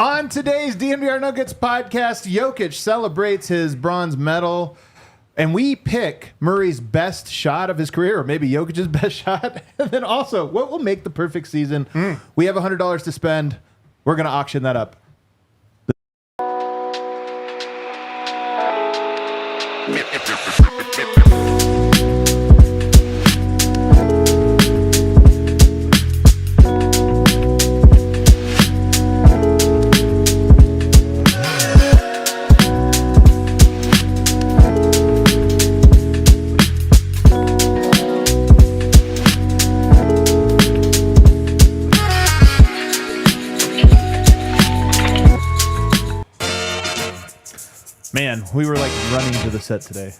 On today's DNVR Nuggets podcast, Jokic celebrates his bronze medal, and we pick Murray's best shot of his career, or maybe Jokic's best shot. And then also, what will make the perfect season? We have $100 to spend. We're going to auction that up. Man, we were like running to the set today.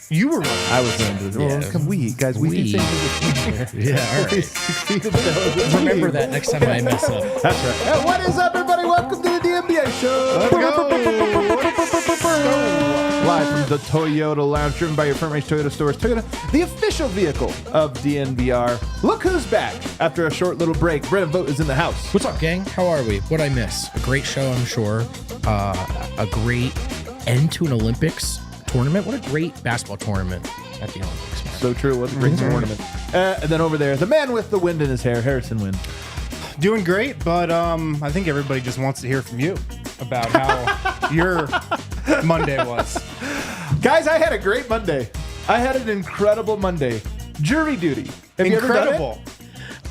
You were running. I was running to the set. Yeah. Come we guys, we can say to the Yeah, all right. Remember that next time I mess up. That's right. Hey, what is up, everybody? Welcome to the DNVR show. Let's go. Live from the Toyota Lounge, driven by your Front Range Toyota stores. Toyota, the official vehicle of DNVR. Look who's back after a short little break. Brent Vogt is in the house. What's up, gang? How are we? What'd I miss? A great show, I'm sure. A great end to an Olympics tournament. What a great basketball tournament at the Olympics, man. So true. It was a great tournament. And then over there, the man with the wind in his hair, Harrison Wind. Doing great, but I think everybody just wants to hear from you about how your Monday was. Guys, I had a great Monday. I had an incredible Monday. Jury duty. Have you ever done Incredible. it?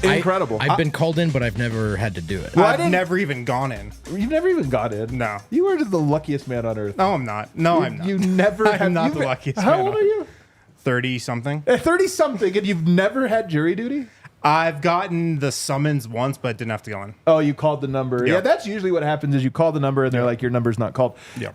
Incredible. I've been called in, but I've never had to do it. Well, I've never even gone in. You've never even got in. No. You are the luckiest man on earth. No, I'm not. No, I'm not. You never have. I'm not the luckiest How man old on are you? 30-something. 30-something, and you've never had jury duty? I've gotten the summons once, but didn't have to go in. Oh, you called the number. Yeah. Yeah, that's usually what happens is you call the number, and they're like, your number's not called. Yeah.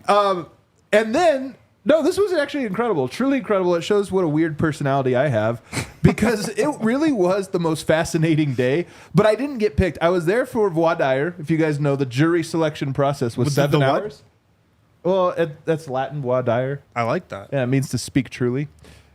And then, no, this was actually incredible, truly incredible. It shows what a weird personality I have because it really was the most fascinating day, but I didn't get picked. I was there for Vogt. If you guys know, the jury selection process was 7 the what? hours. Well, that's Latin, Vogt. I like that. Yeah, it means to speak truly.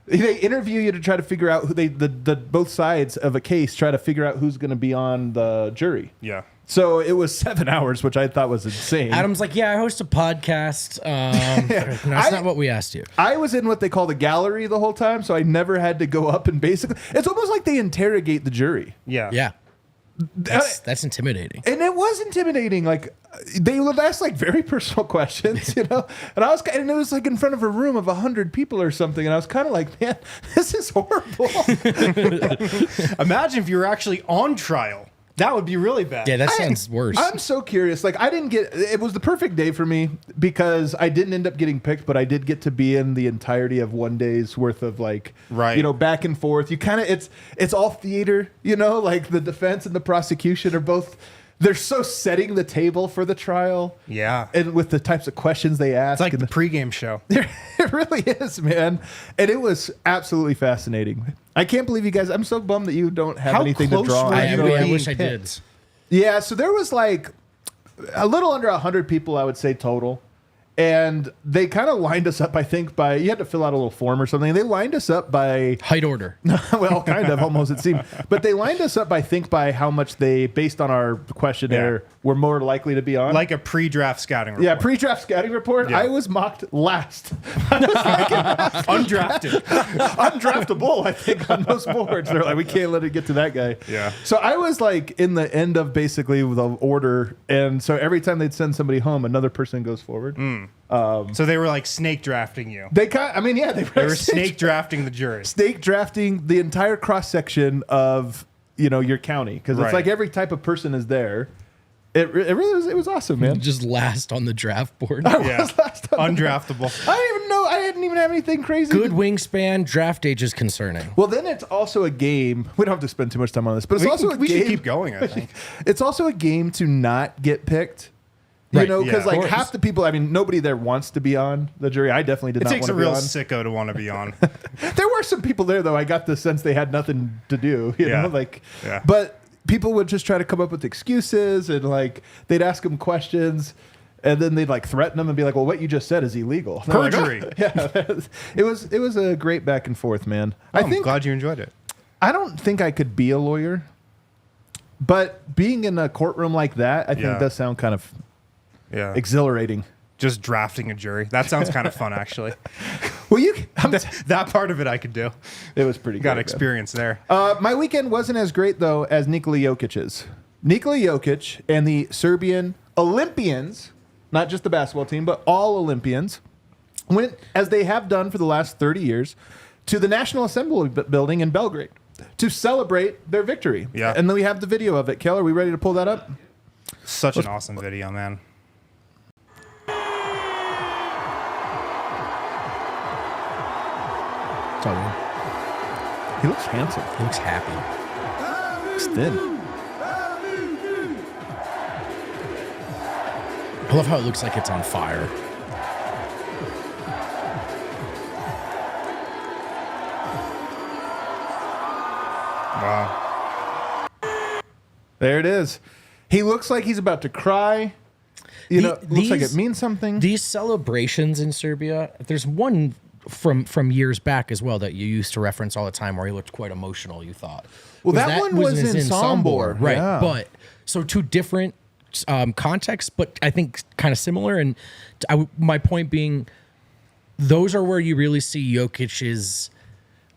They interview you to try to figure out who the both sides of a case try to figure out who's going to be on the jury. Yeah. So it was 7 hours, which I thought was insane. Adam's like, yeah, I host a podcast. That's not what we asked you. I was in what they call the gallery the whole time, so I never had to go up and basically. It's almost like they interrogate the jury. Yeah. Yeah. That's intimidating. And it was intimidating. Like they would ask like very personal questions, you know. And and it was like in front of a room of 100 people or something. And I was kind of like, man, this is horrible. Imagine if you were actually on trial. That would be really bad. Yeah, that sounds worse. I'm so curious. Like, I didn't get. It was the perfect day for me because I didn't end up getting picked, but I did get to be in the entirety of one day's worth of like, right. You know, back and forth. You kind of it's all theater. You know, like the defense and the prosecution are both. They're so setting the table for the trial. Yeah. And with the types of questions they ask. It's like the pregame show. It really is, man. And it was absolutely fascinating. I can't believe you guys. I'm so bummed that you don't have How anything to close draw were on. you I being wish I picked? did. Yeah, so there was like a little under 100 people, I would say, total. And they kind of lined us up, I think, by, you had to fill out a little form or something. They lined us up by, Height order. well, kind of, almost it seemed. But they lined us up, I think, by how much they, based on our questionnaire, were more likely to be on. Like a pre-draft scouting report. Yeah, pre-draft scouting report. Yeah. I was mocked last. I was like Undrafted. undraftable, I think, on most boards. They're like, we can't let it get to that guy. Yeah. So I was like in the end of basically the order, and so every time they'd send somebody home, another person goes forward. So they were like snake drafting you. They kind, I mean, yeah, They were snake drafting the jury. snake drafting the entire cross section of your county because it's Right. like every type of person is there. It really was. It was awesome, man. Just last on the draft board. Yeah. was last on the- Undraftable. I didn't even know. I didn't even have anything crazy. Good wingspan. Draft age is concerning. Well, then it's also a game. We don't have to spend too much time on this, but it's also a We game. should keep going, I think. It's also a game to not get picked. You Right, know, because yeah. like Of half course. the people, I mean, nobody there wants to be on the jury. I definitely did It not takes want a to be real on. sicko to want to be on. There were some people there, though. I got the sense they had nothing to do, you Yeah. know, like, Yeah. but people would just try to come up with excuses and like they'd ask them questions and then they'd like threaten them and be like, well, what you just said is illegal. And they're like, Perjury. "Oh." Yeah. It was a great back and forth, man. I'm glad you enjoyed it. I don't think I could be a lawyer, but being in a courtroom like that, I think Yeah. does sound kind of Yeah. exhilarating. Just drafting a jury. That sounds kind of fun, actually. Well, That part of it I could do. it was pretty Got good. experience there. My weekend wasn't as great, though, as Nikola Jokic's. Nikola Jokic and the Serbian Olympians, not just the basketball team, but all Olympians, went, as they have done for the last 30 years, to the National Assembly building in Belgrade to celebrate their victory. Yeah. And then we have the video of it. Kel, are we ready to pull that up? Such an awesome video, man. It's all good. He looks handsome. He looks happy. Looks thin. I love how it looks like it's on fire. Wow. There it is. He looks like he's about to cry. Looks like it means something. These celebrations in Serbia, there's one from years back as well that you used to reference all the time where he looked quite emotional, you thought. Well, that one was in Sombor. Right. Yeah. But so two different contexts, but I think kind of similar. And my point being, those are where you really see Jokic's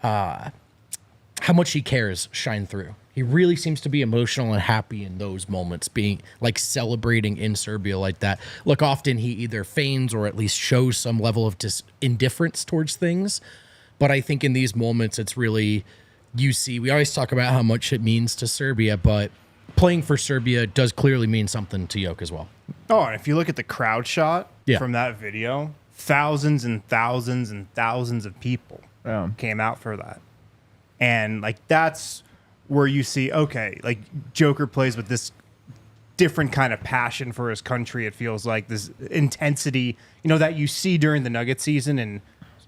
how much he cares shine through. He really seems to be emotional and happy in those moments, being like celebrating in Serbia like that. Look, often he either feigns or at least shows some level of indifference towards things. But I think in these moments, it's really, you see, we always talk about how much it means to Serbia, but playing for Serbia does clearly mean something to Jokic as well. Oh, and if you look at the crowd shot Yeah. from that video, thousands and thousands and thousands of people came out for that. And like that's where you see, okay, like Joker plays with this different kind of passion for his country. It feels like this intensity, that you see during the Nugget season and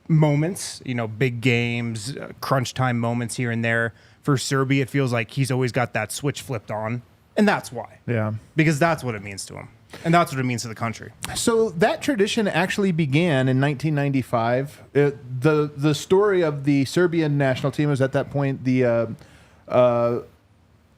moments, big games, crunch time moments here and there. For Serbia, it feels like he's always got that switch flipped on. And that's why. Yeah. Because that's what it means to him. And that's what it means to the country. So that tradition actually began in 1995. The story of the Serbian national team was at that point the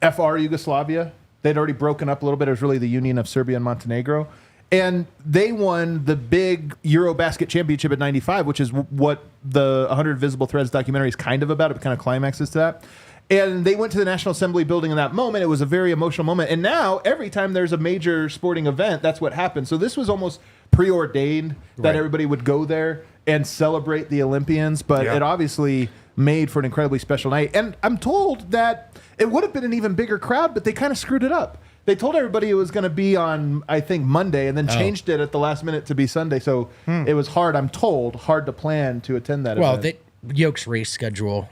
FR Yugoslavia. They'd already broken up a little bit. It was really the union of Serbia and Montenegro. And they won the big Eurobasket championship at 95, which is what the 100 Visible Threads documentary is kind of about. It kind of climaxes to that. And they went to the National Assembly building in that moment. It was a very emotional moment. And now, every time there's a major sporting event, that's what happens. So this was almost preordained that everybody would go there and celebrate the Olympians. But it obviously made for an incredibly special night. And I'm told that it would have been an even bigger crowd, but they kind of screwed it up. They told everybody it was going to be on, I think, Monday, and then changed it at the last minute to be Sunday. So it was hard to plan to attend that event. Jokic's race schedule,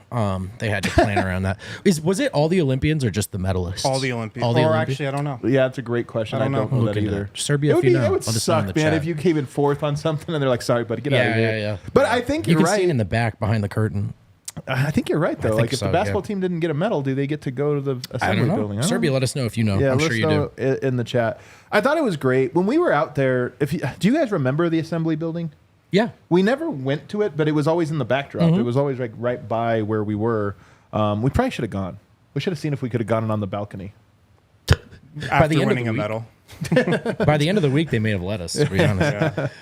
they had to plan around that. Was it all the Olympians or just the medalists? All the Olympians. All the or Olympians? Actually, I don't know. Yeah, it's a great question. I don't know that either. Serbia, if you know. It would Let us know in suck, the man, chat. if you came in fourth on something and they're like, sorry, buddy, get out of here. Yeah. But I think You you're can right. see it in the back behind the curtain. I think you're right, though. think Like, if so, the basketball yeah. team didn't get a medal, do they get to go to the I assembly don't know. building? Serbia, let us know if you know. Yeah, I'm let sure us you know do. in the chat. I thought it was great. When we were out there, do you guys remember the assembly building? Yeah. We never went to it, but it was always in the backdrop. It was always like right by where we were. We probably should have gone. We should have seen if we could have gone on the balcony. After the end of winning the a week. medal. By the end of the week, they may have let us, to be honest.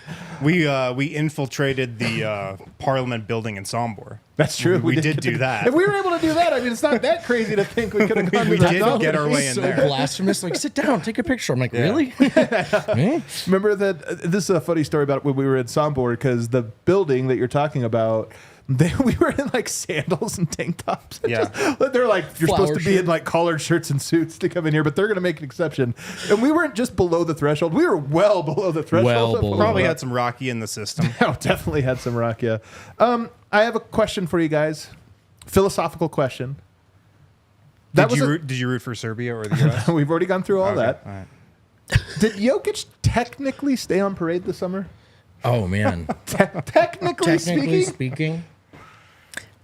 We infiltrated the Parliament building in Sombor. That's true. We did get do to- that. If we were able to do that, I mean, it's not that crazy to think we could have gone We to that did balcony. get our way in So there. blasphemous. Like, sit down, take a picture. I'm like, really? Me? Remember that? This is a funny story about when we were in Sombor, because the building that you're talking about, we were in like sandals and tank tops. And Yeah. they're like, you're Flower supposed to be shirt. in like collared shirts and suits to come in here, but they're going to make an exception. And we weren't just below the threshold. We were well below the threshold. Well below. Probably had some Rocky in the system. Oh, definitely had some rock, yeah. I have a question for you guys. Philosophical question. Did you root for Serbia or the U.S.? We've already gone through all that. All right. Did Jokic technically stay on parade this summer? Oh, man. Technically Technically speaking?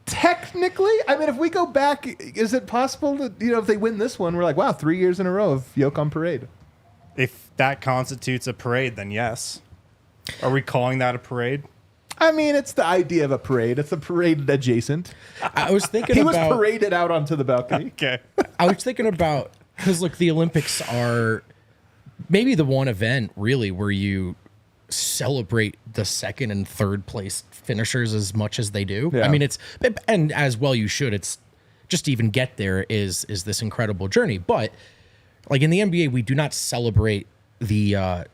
speaking, I mean, if we go back, is it possible that, if they win this one, we're like, wow, 3 years in a row of Jokic on parade? If that constitutes a parade, then yes. Are we calling that a parade? I mean, it's the idea of a parade. It's a parade adjacent. I was thinking He was about... paraded out onto the balcony. Okay. I was thinking about, because look, the Olympics are maybe the one event really where you celebrate the second and third place finishers as much as they do. Yeah. I mean, and as well you should. It's just to even get there is this incredible journey. But like in the NBA, we do not celebrate the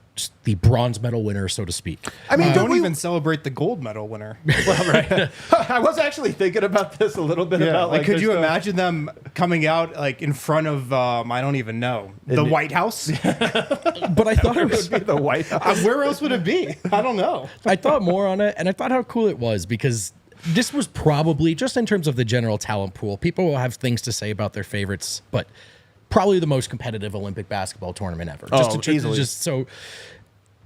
bronze medal winner, so to speak. I mean, don't even celebrate the gold medal winner. Well, right. I was actually thinking about this a little bit about like could you imagine them coming out like in front of I don't even know, the White House? But I thought it would be the White House. Where else would it be? I don't know. I thought more on it, and I thought how cool it was because this was probably just in terms of the general talent pool. People will have things to say about their favorites, but probably the most competitive Olympic basketball tournament ever. Easily. Just so.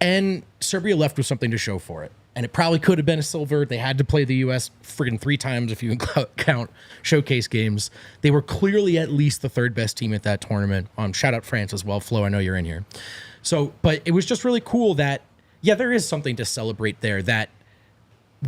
And Serbia left with something to show for it. And it probably could have been a silver. They had to play the U.S. friggin' 3 times if you count showcase games. They were clearly at least the third best team at that tournament. Shout out France as well. Flo, I know you're in here. So, but it was just really cool that, yeah, there is something to celebrate there that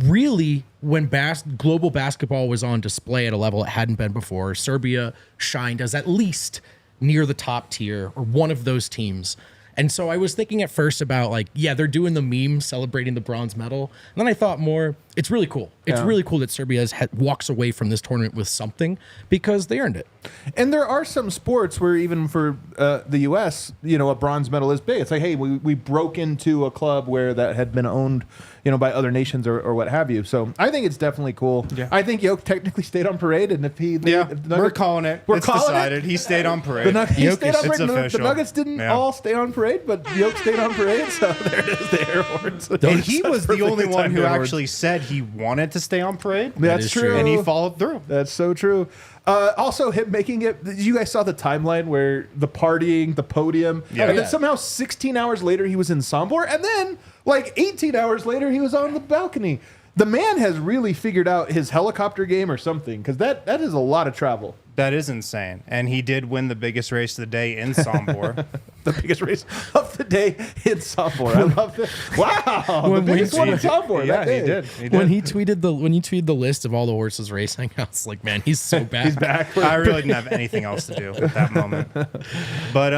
really when global basketball was on display at a level it hadn't been before, Serbia shined as at least near the top tier or one of those teams. And so I was thinking at first about like, yeah, they're doing the meme celebrating the bronze medal. And then I thought more, it's really cool. It's really cool that Serbia walks away from this tournament with something because they earned it. And there are some sports where even for the U.S., a bronze medal is big. It's like, hey, we broke into a club where that had been owned, by other nations or what have you. So I think it's definitely cool. Yeah. I think Yoke technically stayed on parade, and if we're calling it. It's decided. He stayed on parade. He stayed on parade. Official. The Nuggets didn't all stay on parade, but Yoke stayed on parade. So there it is, the air horns. And he was the only one who actually said he wanted to stay on parade. That's true. And he followed through. That's so true. Also, him making it. You guys saw the timeline where the partying, the podium, and then somehow 16 hours later he was in Sombor, and then like 18 hours later he was on the balcony. The man has really figured out his helicopter game or something, because that is a lot of travel. That is insane. And he did win the biggest race of the day in Sombor. The biggest race of the day in Sombor. I love that. Wow. The biggest one in Sombor. Yeah, he did. When you tweeted the list of all the horses racing, I was like, man, he's so back. He's back. I really didn't have anything else to do at that moment. But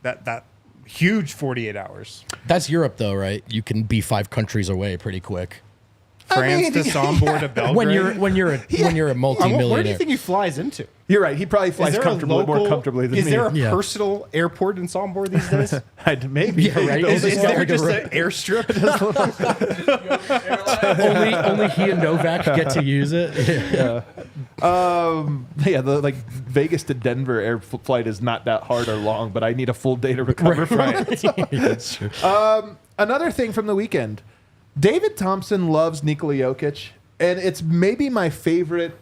that huge 48 hours. That's Europe though, right? You can be 5 countries away pretty quick. France to Sombor to Belgrade. When you're a multi-millionaire. Where do you think he flies into? You're right. He probably flies more comfortably than me. Is there a personal airport in Sombor these days? Maybe. Yeah, right. Is there just an airstrip? only he and Novak get to use it. The Vegas to Denver air flight is not that hard or long, but I need a full day to recover from it. So. That's true. Another thing from the weekend. David Thompson loves Nikola Jokic, and it's maybe my favorite,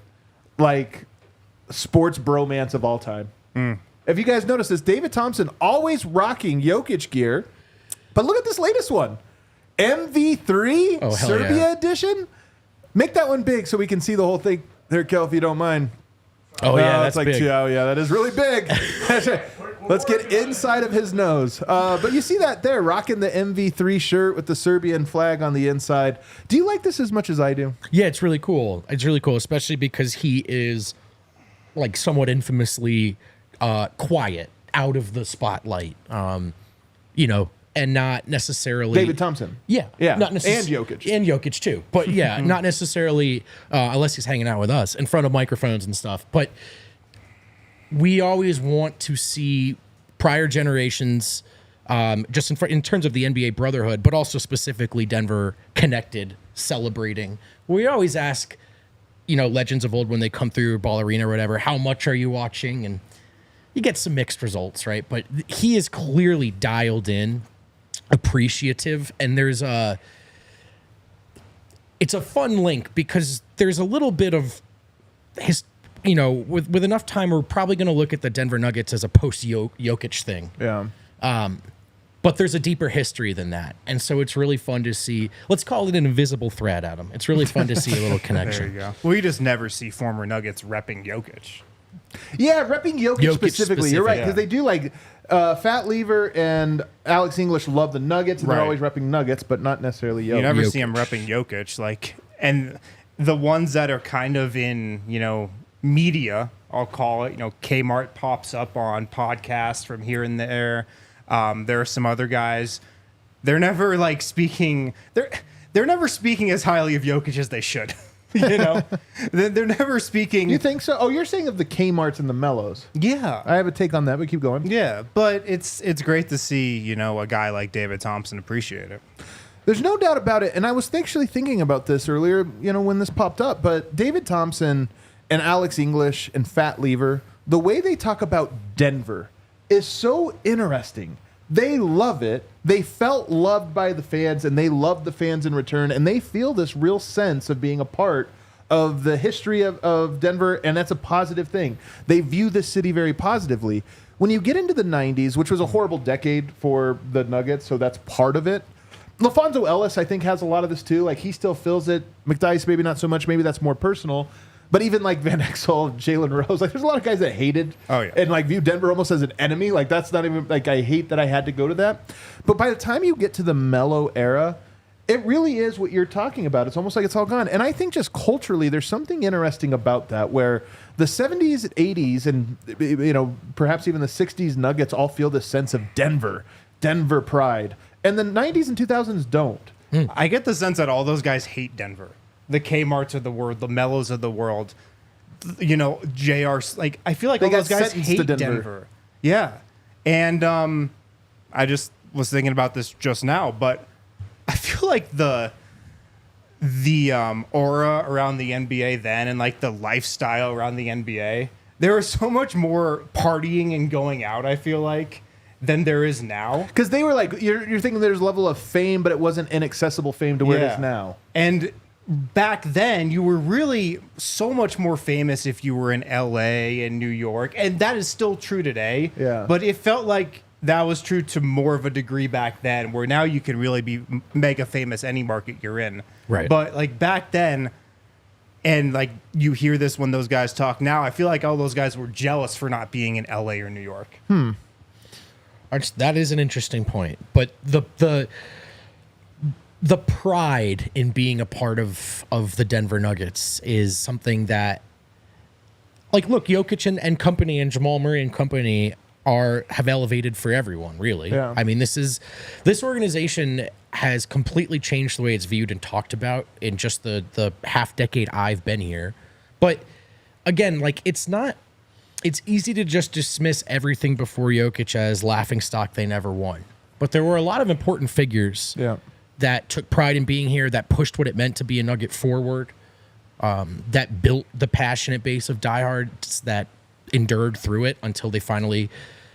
sports bromance of all time. If you guys notice this, David Thompson always rocking Jokic gear, but look at this latest one. MV3 Serbia edition. Make that one big so we can see the whole thing. There, Kel, if you don't mind. Oh, yeah, that's big. Oh, yeah, that is really big. Let's get inside of his nose. But you see that there, rocking the MV3 shirt with the Serbian flag on the inside. Do you like this as much as I do? Yeah, it's really cool. It's really cool, especially because he is, somewhat infamously quiet, out of the spotlight, and not necessarily... David Thompson. Yeah. Not and Jokic. And Jokic, too. But, yeah, not necessarily, unless he's hanging out with us, in front of microphones and stuff. But we always want to see prior generations, just in terms of the NBA brotherhood, but also specifically Denver connected, celebrating. We always ask, legends of old when they come through Ball Arena or whatever, how much are you watching? And you get some mixed results, right? But he is clearly dialed in, appreciative, and it's a fun link because there's a little bit of his, with enough time, we're probably going to look at the Denver Nuggets as a post-Jokic thing. Yeah. But there's a deeper history than that. And so it's really fun to see. Let's call it an invisible thread, Adam. It's really fun to see a little connection. There you go. Well, you just never see former Nuggets repping Jokic. Yeah, repping Jokic specifically. You're right, because they do Fat Lever and Alex English love the Nuggets, and they're always repping Nuggets, but not necessarily Jokic. You never see him repping Jokic. And the ones that are kind of in, media, I'll call it, Kmart pops up on podcasts from here and there. There are some other guys. They're never like speaking. They're never speaking as highly of Jokic as they should. You know, they're never speaking. You think so? Oh, you're saying of the Kmarts and the Mellows. Yeah, I have a take on that, but keep going. Yeah, but it's great to see, a guy like David Thompson appreciate it. There's no doubt about it. And I was actually thinking about this earlier, when this popped up. But David Thompson and Alex English and Fat Lever, the way they talk about Denver is so interesting. They love it. They felt loved by the fans, and they love the fans in return. And they feel this real sense of being a part of the history of Denver, and that's a positive thing. They view this city very positively. When you get into the 90s, which was a horrible decade for the Nuggets, so that's part of it. LaFonso Ellis, I think, has a lot of this too. Like, he still feels it. McDyess, maybe not so much. Maybe that's more personal. But even like Van Exel, Jalen Rose, like there's a lot of guys that hated and like view Denver almost as an enemy. Like, that's not even like, I hate that I had to go to that. But by the time you get to the Melo era, it really is what you're talking about. It's almost like it's all gone. And I think just culturally, there's something interesting about that, where the 70s, 80s, and perhaps even the 60s Nuggets all feel this sense of Denver pride. And the 90s and 2000s don't. I get the sense that all those guys hate Denver. The Kmarts of the world, the Mellows of the world, JR's. Like, I feel like all those guys hate Denver. Yeah. And I just was thinking about this just now, but I feel like the aura around the NBA then, and like the lifestyle around the NBA, there was so much more partying and going out, I feel like, than there is now. Because they were like, you're thinking there's a level of fame, but it wasn't inaccessible fame to where it is now. And back then, you were really so much more famous if you were in LA and New York, and that is still true today. Yeah. But it felt like that was true to more of a degree back then, where now you can really be mega famous any market you're in. Right. But like back then, and like you hear this when those guys talk now, I feel like all those guys were jealous for not being in LA or New York. That is an interesting point, but the pride in being a part of the Denver Nuggets is something that, like, look, Jokic and company and Jamal Murray and company have elevated for everyone, really. Yeah. I mean, this organization has completely changed the way it's viewed and talked about in just the half decade I've been here. But again, like, it's easy to just dismiss everything before Jokic as laughingstock they never won. But there were a lot of important figures that took pride in being here, that pushed what it meant to be a Nugget forward, that built the passionate base of diehards that endured through it until they finally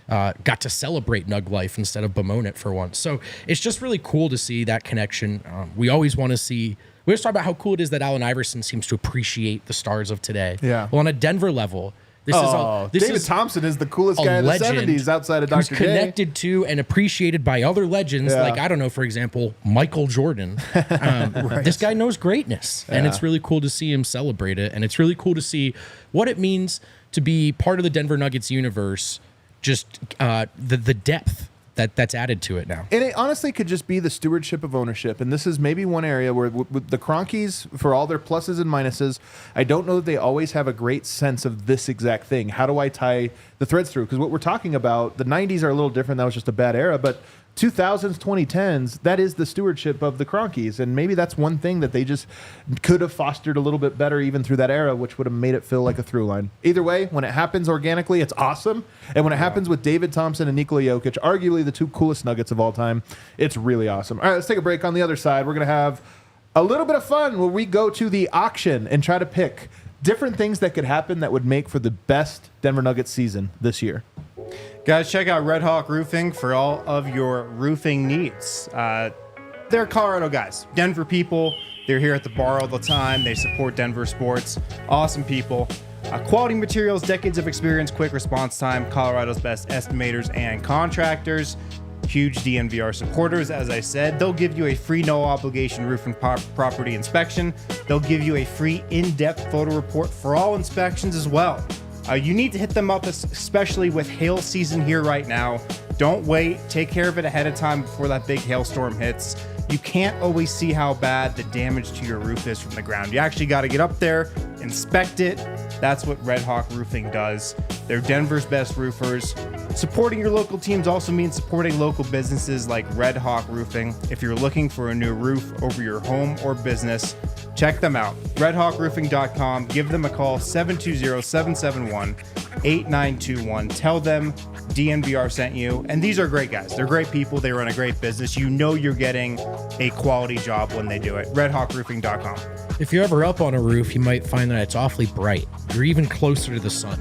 got to celebrate Nug life instead of bemoan it for once. So it's just really cool to see that connection. We always talk about how cool it is that Allen Iverson seems to appreciate the stars of today. Yeah. Well, on a Denver level, David Thompson is the coolest guy in the 70s outside of Dr. J. Connected to and appreciated by other legends, like, I don't know, for example, Michael Jordan. This guy knows greatness, and it's really cool to see him celebrate it, and it's really cool to see what it means to be part of the Denver Nuggets universe, just the depth that's added to it now. And it honestly could just be the stewardship of ownership. And this is maybe one area where with the Cronkies, for all their pluses and minuses, I don't know that they always have a great sense of this exact thing. How do I tie the threads through? Because what we're talking about, the 90s are a little different. That was just a bad era. But 2000s, 2010s, that is the stewardship of the Cronkies. And maybe that's one thing that they just could have fostered a little bit better even through that era, which would have made it feel like a through line. Either way, when it happens organically, it's awesome. And when it happens with David Thompson and Nikola Jokic, arguably the two coolest Nuggets of all time, it's really awesome. All right, let's take a break. On the other side, we're going to have a little bit of fun where we go to the auction and try to pick different things that could happen that would make for the best Denver Nuggets season this year. Guys, check out Red Hawk Roofing for all of your roofing needs. They're Colorado guys, Denver people. They're here at the bar all the time. They support Denver sports. Awesome people. Quality materials, decades of experience, quick response time, Colorado's best estimators and contractors. Huge DNVR supporters, as I said. They'll give you a free no-obligation roof and property inspection. They'll give you a free in-depth photo report for all inspections as well. You need to hit them up, especially with hail season here right now. Don't wait. Take care of it ahead of time before that big hailstorm hits. You can't always see how bad the damage to your roof is from the ground. You actually got to get up there, inspect it. That's what Red Hawk Roofing does. They're Denver's best roofers. Supporting your local teams also means supporting local businesses like Red Hawk Roofing. If you're looking for a new roof over your home or business, check them out. RedHawkRoofing.com. Give them a call, 720-771-8921. Tell them DNVR sent you. And these are great guys. They're great people. They run a great business. You know you're getting a quality job when they do it. RedHawkRoofing.com. If you're ever up on a roof, you might find that it's awfully bright. You're even closer to the sun.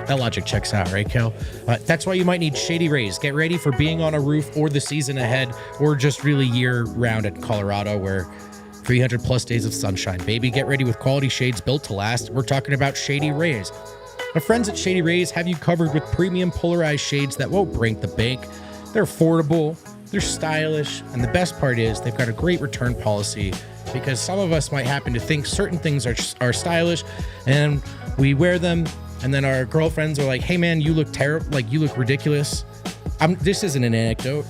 That logic checks out, right, Kel? That's why you might need Shady Rays. Get ready for being on a roof or the season ahead, or just really year-round in Colorado, where 300 plus days of sunshine. Baby, get ready with quality shades built to last. We're talking about Shady Rays. Our friends at Shady Rays have you covered with premium polarized shades that won't break the bank. They're affordable, they're stylish, and the best part is they've got a great return policy, because some of us might happen to think certain things are stylish, and we wear them, and then our girlfriends are like, hey man, you look terrible, like you look ridiculous. This isn't an anecdote,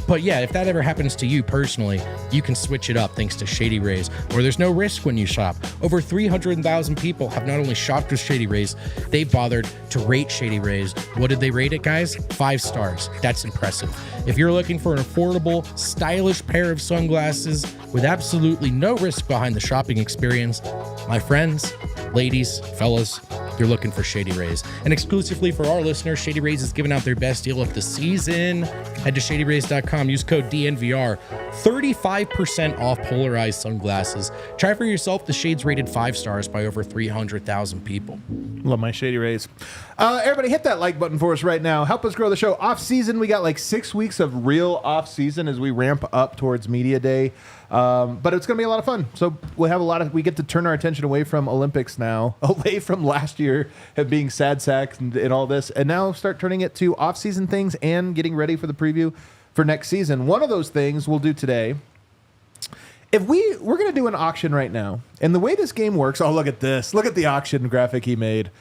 but yeah, if that ever happens to you personally, you can switch it up thanks to Shady Rays, where there's no risk when you shop. Over 300,000 people have not only shopped with Shady Rays, they've bothered to rate Shady Rays. What did they rate it, guys? 5 stars. That's impressive. If you're looking for an affordable, stylish pair of sunglasses with absolutely no risk behind the shopping experience, my friends, ladies, fellas, you're looking for Shady Rays. And exclusively for our listeners, Shady Rays is giving out their best deal of the season. Head to ShadyRays.com, use code DNVR, 35% off polarized sunglasses. Try for yourself the shades rated 5 stars by over 300,000 people. Love my Shady Rays. Everybody hit that like button for us right now. Help us grow the show. Off season, we got like 6 weeks of real off season as we ramp up towards media day. But it's going to be a lot of fun. So we get to turn our attention away from Olympics now, away from last year of being sad sacks and all this, and now start turning it to off-season things and getting ready for the preview for next season. One of those things we'll do today, we're going to do an auction right now. And the way this game works, oh, look at this. Look at the auction graphic he made.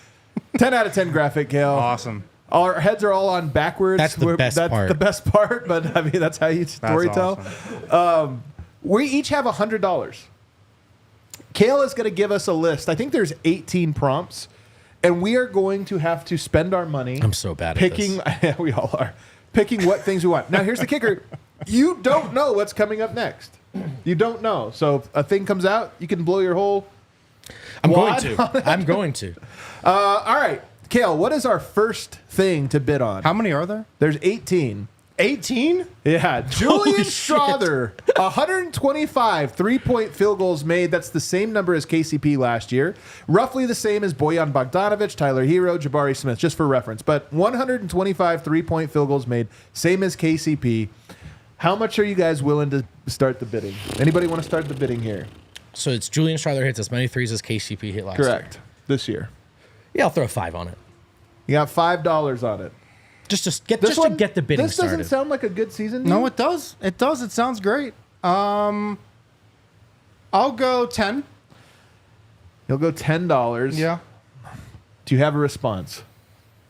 10 out of 10 graphic, Kale. Awesome. Our heads are all on backwards. That's the best part. That's the best part, but I mean, that's how you storytell. Awesome. We each have $100. Kale is going to give us a list. I think there's 18 prompts, and we are going to have to spend our money. I'm so bad picking. at this. We all are picking what things we want. Now, here's the kicker: you don't know what's coming up next. You don't know. So if a thing comes out, you can blow your whole. I'm going to. All right, Kale. What is our first thing to bid on? How many are there? There's 18. 18? Yeah. Julian Strother, 125 3-point field goals made. That's the same number as KCP last year. Roughly the same as Bojan Bogdanovic, Tyler Hero, Jabari Smith, just for reference. But 125 3-point field goals made, same as KCP. How much are you guys willing to start the bidding? Anybody want to start the bidding here? So it's Julian Strother hits as many threes as KCP hit last year. Correct. This year. Yeah, I'll throw 5 on it. You got $5 on it. Just to get the bidding This doesn't started. sound like a good season. No, it does. It does. It sounds great. I'll go 10. You'll go $10. Yeah. Do you have a response?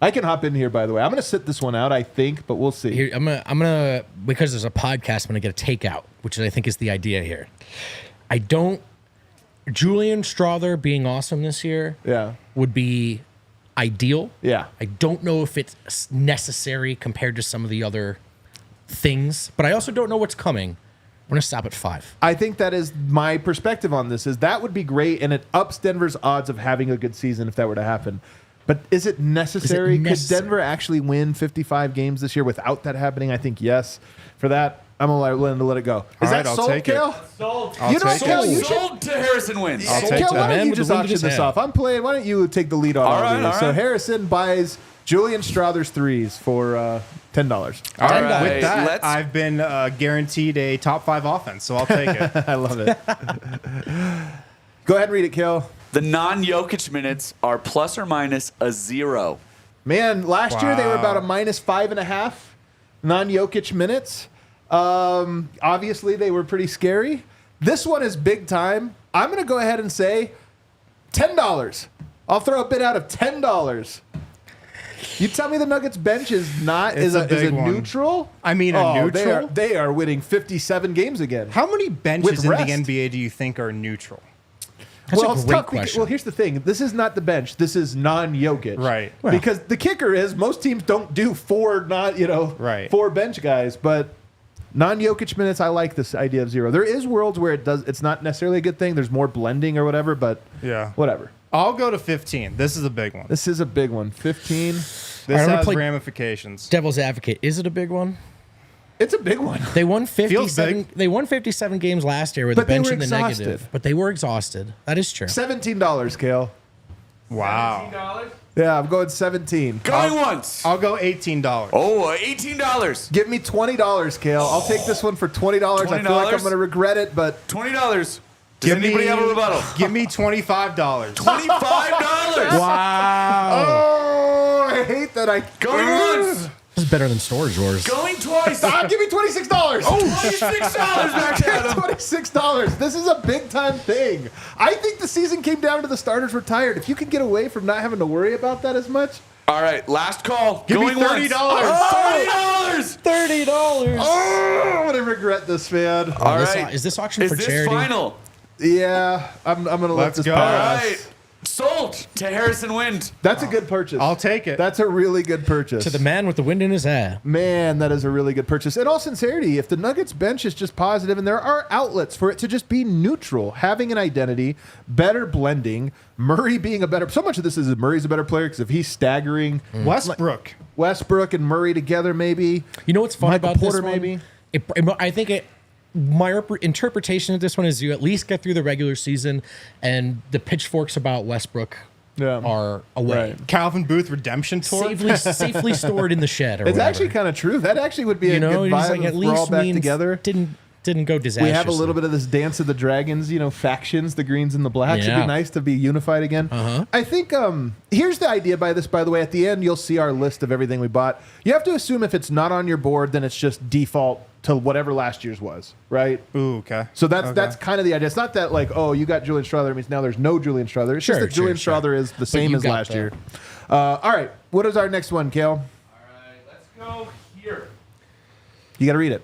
I can hop in here, by the way. I'm going to sit this one out, I think, but we'll see. Here, I'm gonna because there's a podcast, I'm gonna get a takeout, which I think is the idea here. Julian Strother being awesome this year would be ideal. Yeah. I don't know if it's necessary compared to some of the other things, but I also don't know what's coming. I'm going to stop at 5. I think that is my perspective on this, is that would be great, and it ups Denver's odds of having a good season if that were to happen. But is it necessary? Could Denver actually win 55 games this year without that happening? I think yes. For that, I'm willing to let it go. Is that sold, Kale? Sold. You know, Kale, you Sold to Harrison wins. I'll take Kale, why that. don't you just auction this off? I'm playing. Why don't you take the lead on all right, these? all So right. Harrison buys Julian Strother's threes for $10. All With right, that, I've been guaranteed a top 5 offense, so I'll take it. I love it. Go ahead and read it, Kale. The non-Jokic minutes are plus or minus a 0. Man, last year they were about a -5.5 non-Jokic minutes. Obviously, they were pretty scary. This one is big time. I'm going to go ahead and say $10. I'll throw a bid out of $10. You tell me the Nuggets bench is not It's a big one. neutral? I mean, a neutral? They are winning 57 games again. How many benches With in rest. the NBA do you think are neutral? That's it's a great tough question. well, here's the thing. This is not the bench. This is non-Jokic. Right. Well. Because the kicker is most teams don't do four bench guys, but non-Jokic minutes, I like this idea of 0. There is worlds where it's not necessarily a good thing. There's more blending or whatever, but whatever. I'll go to 15. This is a big one. This is a big one. 15. This I'm gonna has play ramifications. Devil's advocate. Is it a big one? It's a big one. They won Feels 57. big. They won 57 games last year with But the they bench were in the exhausted. negative. But they were exhausted. That is true. $17, Kale. Wow. Yeah, I'm going 17. Going once. I'll go $18. Oh, $18. Give me $20, Kale. I'll take this one for $20. I feel like I'm going to regret it, but $20. Does anybody have a rebuttal? Give me $25. $25. Wow. oh, I hate that. Going once. This is better than Storage Wars. Going twice. Give me $26. $26 back to Adam. $26. This is a big time thing. I think the season came down to the starters retired. If you could get away from not having to worry about that as much. All right, last call. Give me Going $30. once. $30. $30. Oh, I'm going to regret this, man. All This- right. is this auction Is for this charity? final? Yeah, I'm going to let Let's this go. All pass. right. Sold to Harrison Wind. That's a good purchase. I'll take it. That's a really good purchase. To the man with the wind in his hair. Man, that is a really good purchase. In all sincerity, if the Nuggets bench is just positive and there are outlets for it to just be neutral, having an identity, better blending, Murray being a better... So much of this is Murray's a better player because if he's staggering... Westbrook and Murray together maybe. You know what's fun Michael about Porter this one? maybe. I think my interpretation of this one is you at least get through the regular season and the pitchforks about Westbrook are away. Right. Calvin Booth redemption tour. Safely stored in the shed or It's whatever. actually kind of true. That actually would be a good he's vibe like, if at we're all least back means together. didn't go disastrously. We have a little bit of this Dance of the Dragons, factions, the greens and the blacks. It'd Yeah. be nice to be unified again. I think here's the idea by the way. At the end, you'll see our list of everything we bought. You have to assume if it's not on your board, then it's just default to whatever last year's was, right? Ooh, okay. So that's kind of the idea. It's not that like, oh, you got Julian Strawther, it means now there's no Julian Strawther. It's just that Julian Strawther is the same you as got last the- year. All right, what is our next one, Kale? All right, let's go here. You got to read it.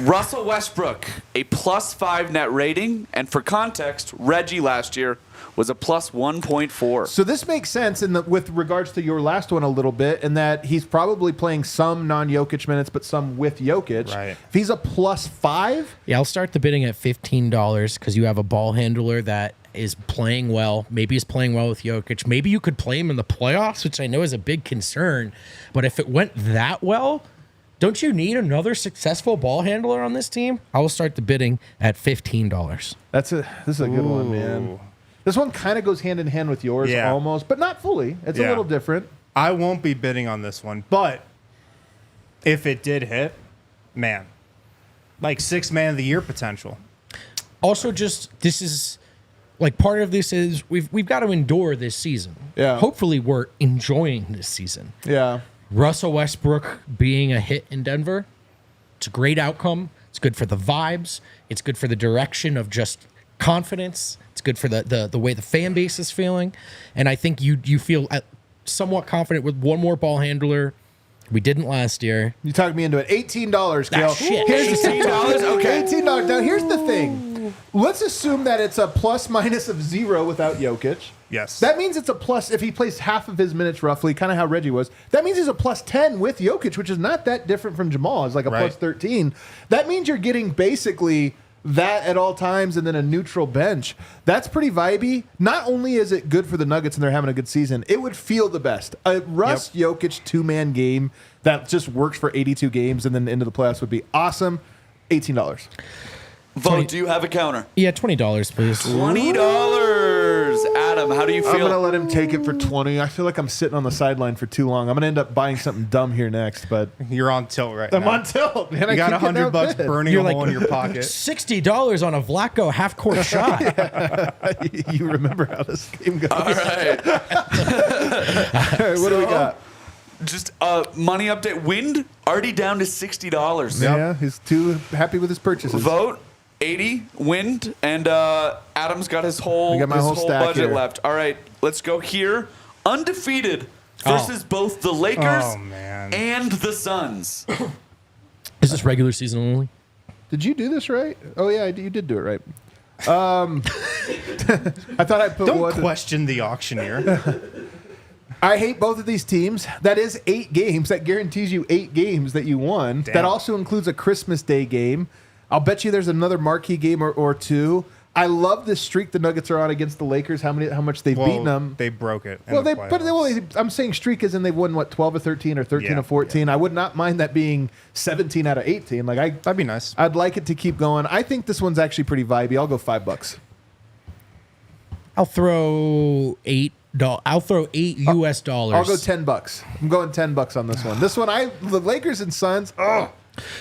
Russell Westbrook, a +5 net rating. And for context, Reggie last year was a +1.4. So this makes sense with regards to your last one a little bit, in that he's probably playing some non-Jokic minutes, but some with Jokic. Right. If he's a +5, Yeah, I'll start the bidding at $15 because you have a ball handler that is playing well. Maybe he's playing well with Jokic. Maybe you could play him in the playoffs, which I know is a big concern. But if it went that well, don't you need another successful ball handler on this team? I will start the bidding at $15. this is a good one, man. This one kind of goes hand in hand with yours almost, but not fully. It's a little different. I won't be bidding on this one, but if it did hit, man, like 6th man of the year potential. Also, this is like part of this is we've got to endure this season. Yeah. Hopefully, we're enjoying this season. Yeah. Russell Westbrook being a hit in Denver, it's a great outcome. It's good for the vibes. It's good for the direction of just confidence. It's good for the way the fan base is feeling. And I think you feel somewhat confident with one more ball handler. We didn't last year. You talked me into it. $18, Kale. shit. Here's the $18? Okay. $18. Now, here's the thing. Let's assume that it's a plus-minus of 0 without Jokic. Yes. That means it's a plus if he plays half of his minutes roughly, kind of how Reggie was. That means he's a +10 with Jokic, which is not that different from Jamal. It's like a +13. That means you're getting basically that at all times and then a neutral bench. That's pretty vibey. Not only is it good for the Nuggets and they're having a good season, it would feel the best. A Russ Jokic 2-man game that just works for 82 games and then into the playoffs would be awesome. $18. Vogt, do you have a counter? Yeah, $20, please. $20. Adam, how do you I'm going to feel? let him take it for 20. I feel like I'm sitting on the sideline for too long. I'm going to end up buying something dumb here next, but You're on tilt right I'm now. on tilt, man. You got keep getting $100 outbid. burning You're a like- hole in your pocket. $60 on a Vlatko half-court shot. You remember how this game goes. All right. All right, what do we got? Just money update. Wind already down to $60. Yeah, he's too happy with his purchases. Vote 80. Wind and Adam's got his whole I got my whole stack budget here. left. All right, let's go here. Undefeated versus both the Lakers Oh, man. and the Suns. Is this regular season only? Did you do this right? Oh, yeah, you did do it right. I thought I'd put Don't one. question the auctioneer. I hate both of these teams. That is 8 games. That guarantees you 8 games that you won. Damn. That also includes a Christmas Day game. I'll bet you there's another marquee game or two. I love this streak the Nuggets are on against the Lakers. How much they've beaten them. They broke it. I'm saying streak is in they've won 12 or 13 or 13 Yeah, or 14. I would not mind that being 17 out of 18. That'd be nice. I'd like it to keep going. I think this one's actually pretty vibey. I'll go $5. I'll throw $8. I'll throw $8 US dollars. I'll go $10. I'm going $10 on this one. This one, the Lakers and Suns. Oh,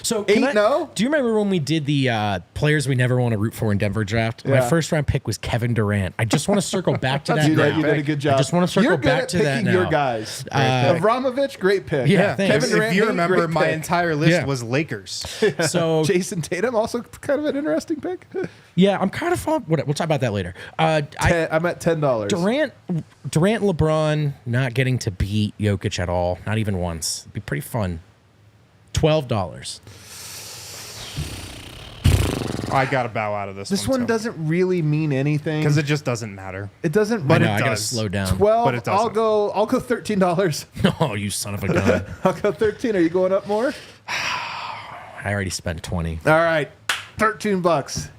So 8-0? Do you remember when we did the players we never want to root for in Denver draft? Yeah. My first round pick was Kevin Durant. I just want to circle back to that. you now. did a good job. I just want to circle You're good back at to that picking now. your guys. Avramovich, great pick. Yeah, thanks. Kevin Durant, If you great remember, my pick. entire list Yeah. was Lakers. So Jason Tatum, also kind of an interesting pick. yeah, I'm kind of fun. We'll talk about that later. I'm at $10. Durant, LeBron not getting to beat Jokic at all, not even once. It'd be pretty fun. $12. I got to bow out of this one. This one doesn't really mean anything. Because it just doesn't matter. It doesn't. But I it know, I gotta does. slow down. 12. But it doesn't. I'll go $13. Oh, you son of a gun. I'll go 13. Are you going up more? I already spent 20. All right. $13.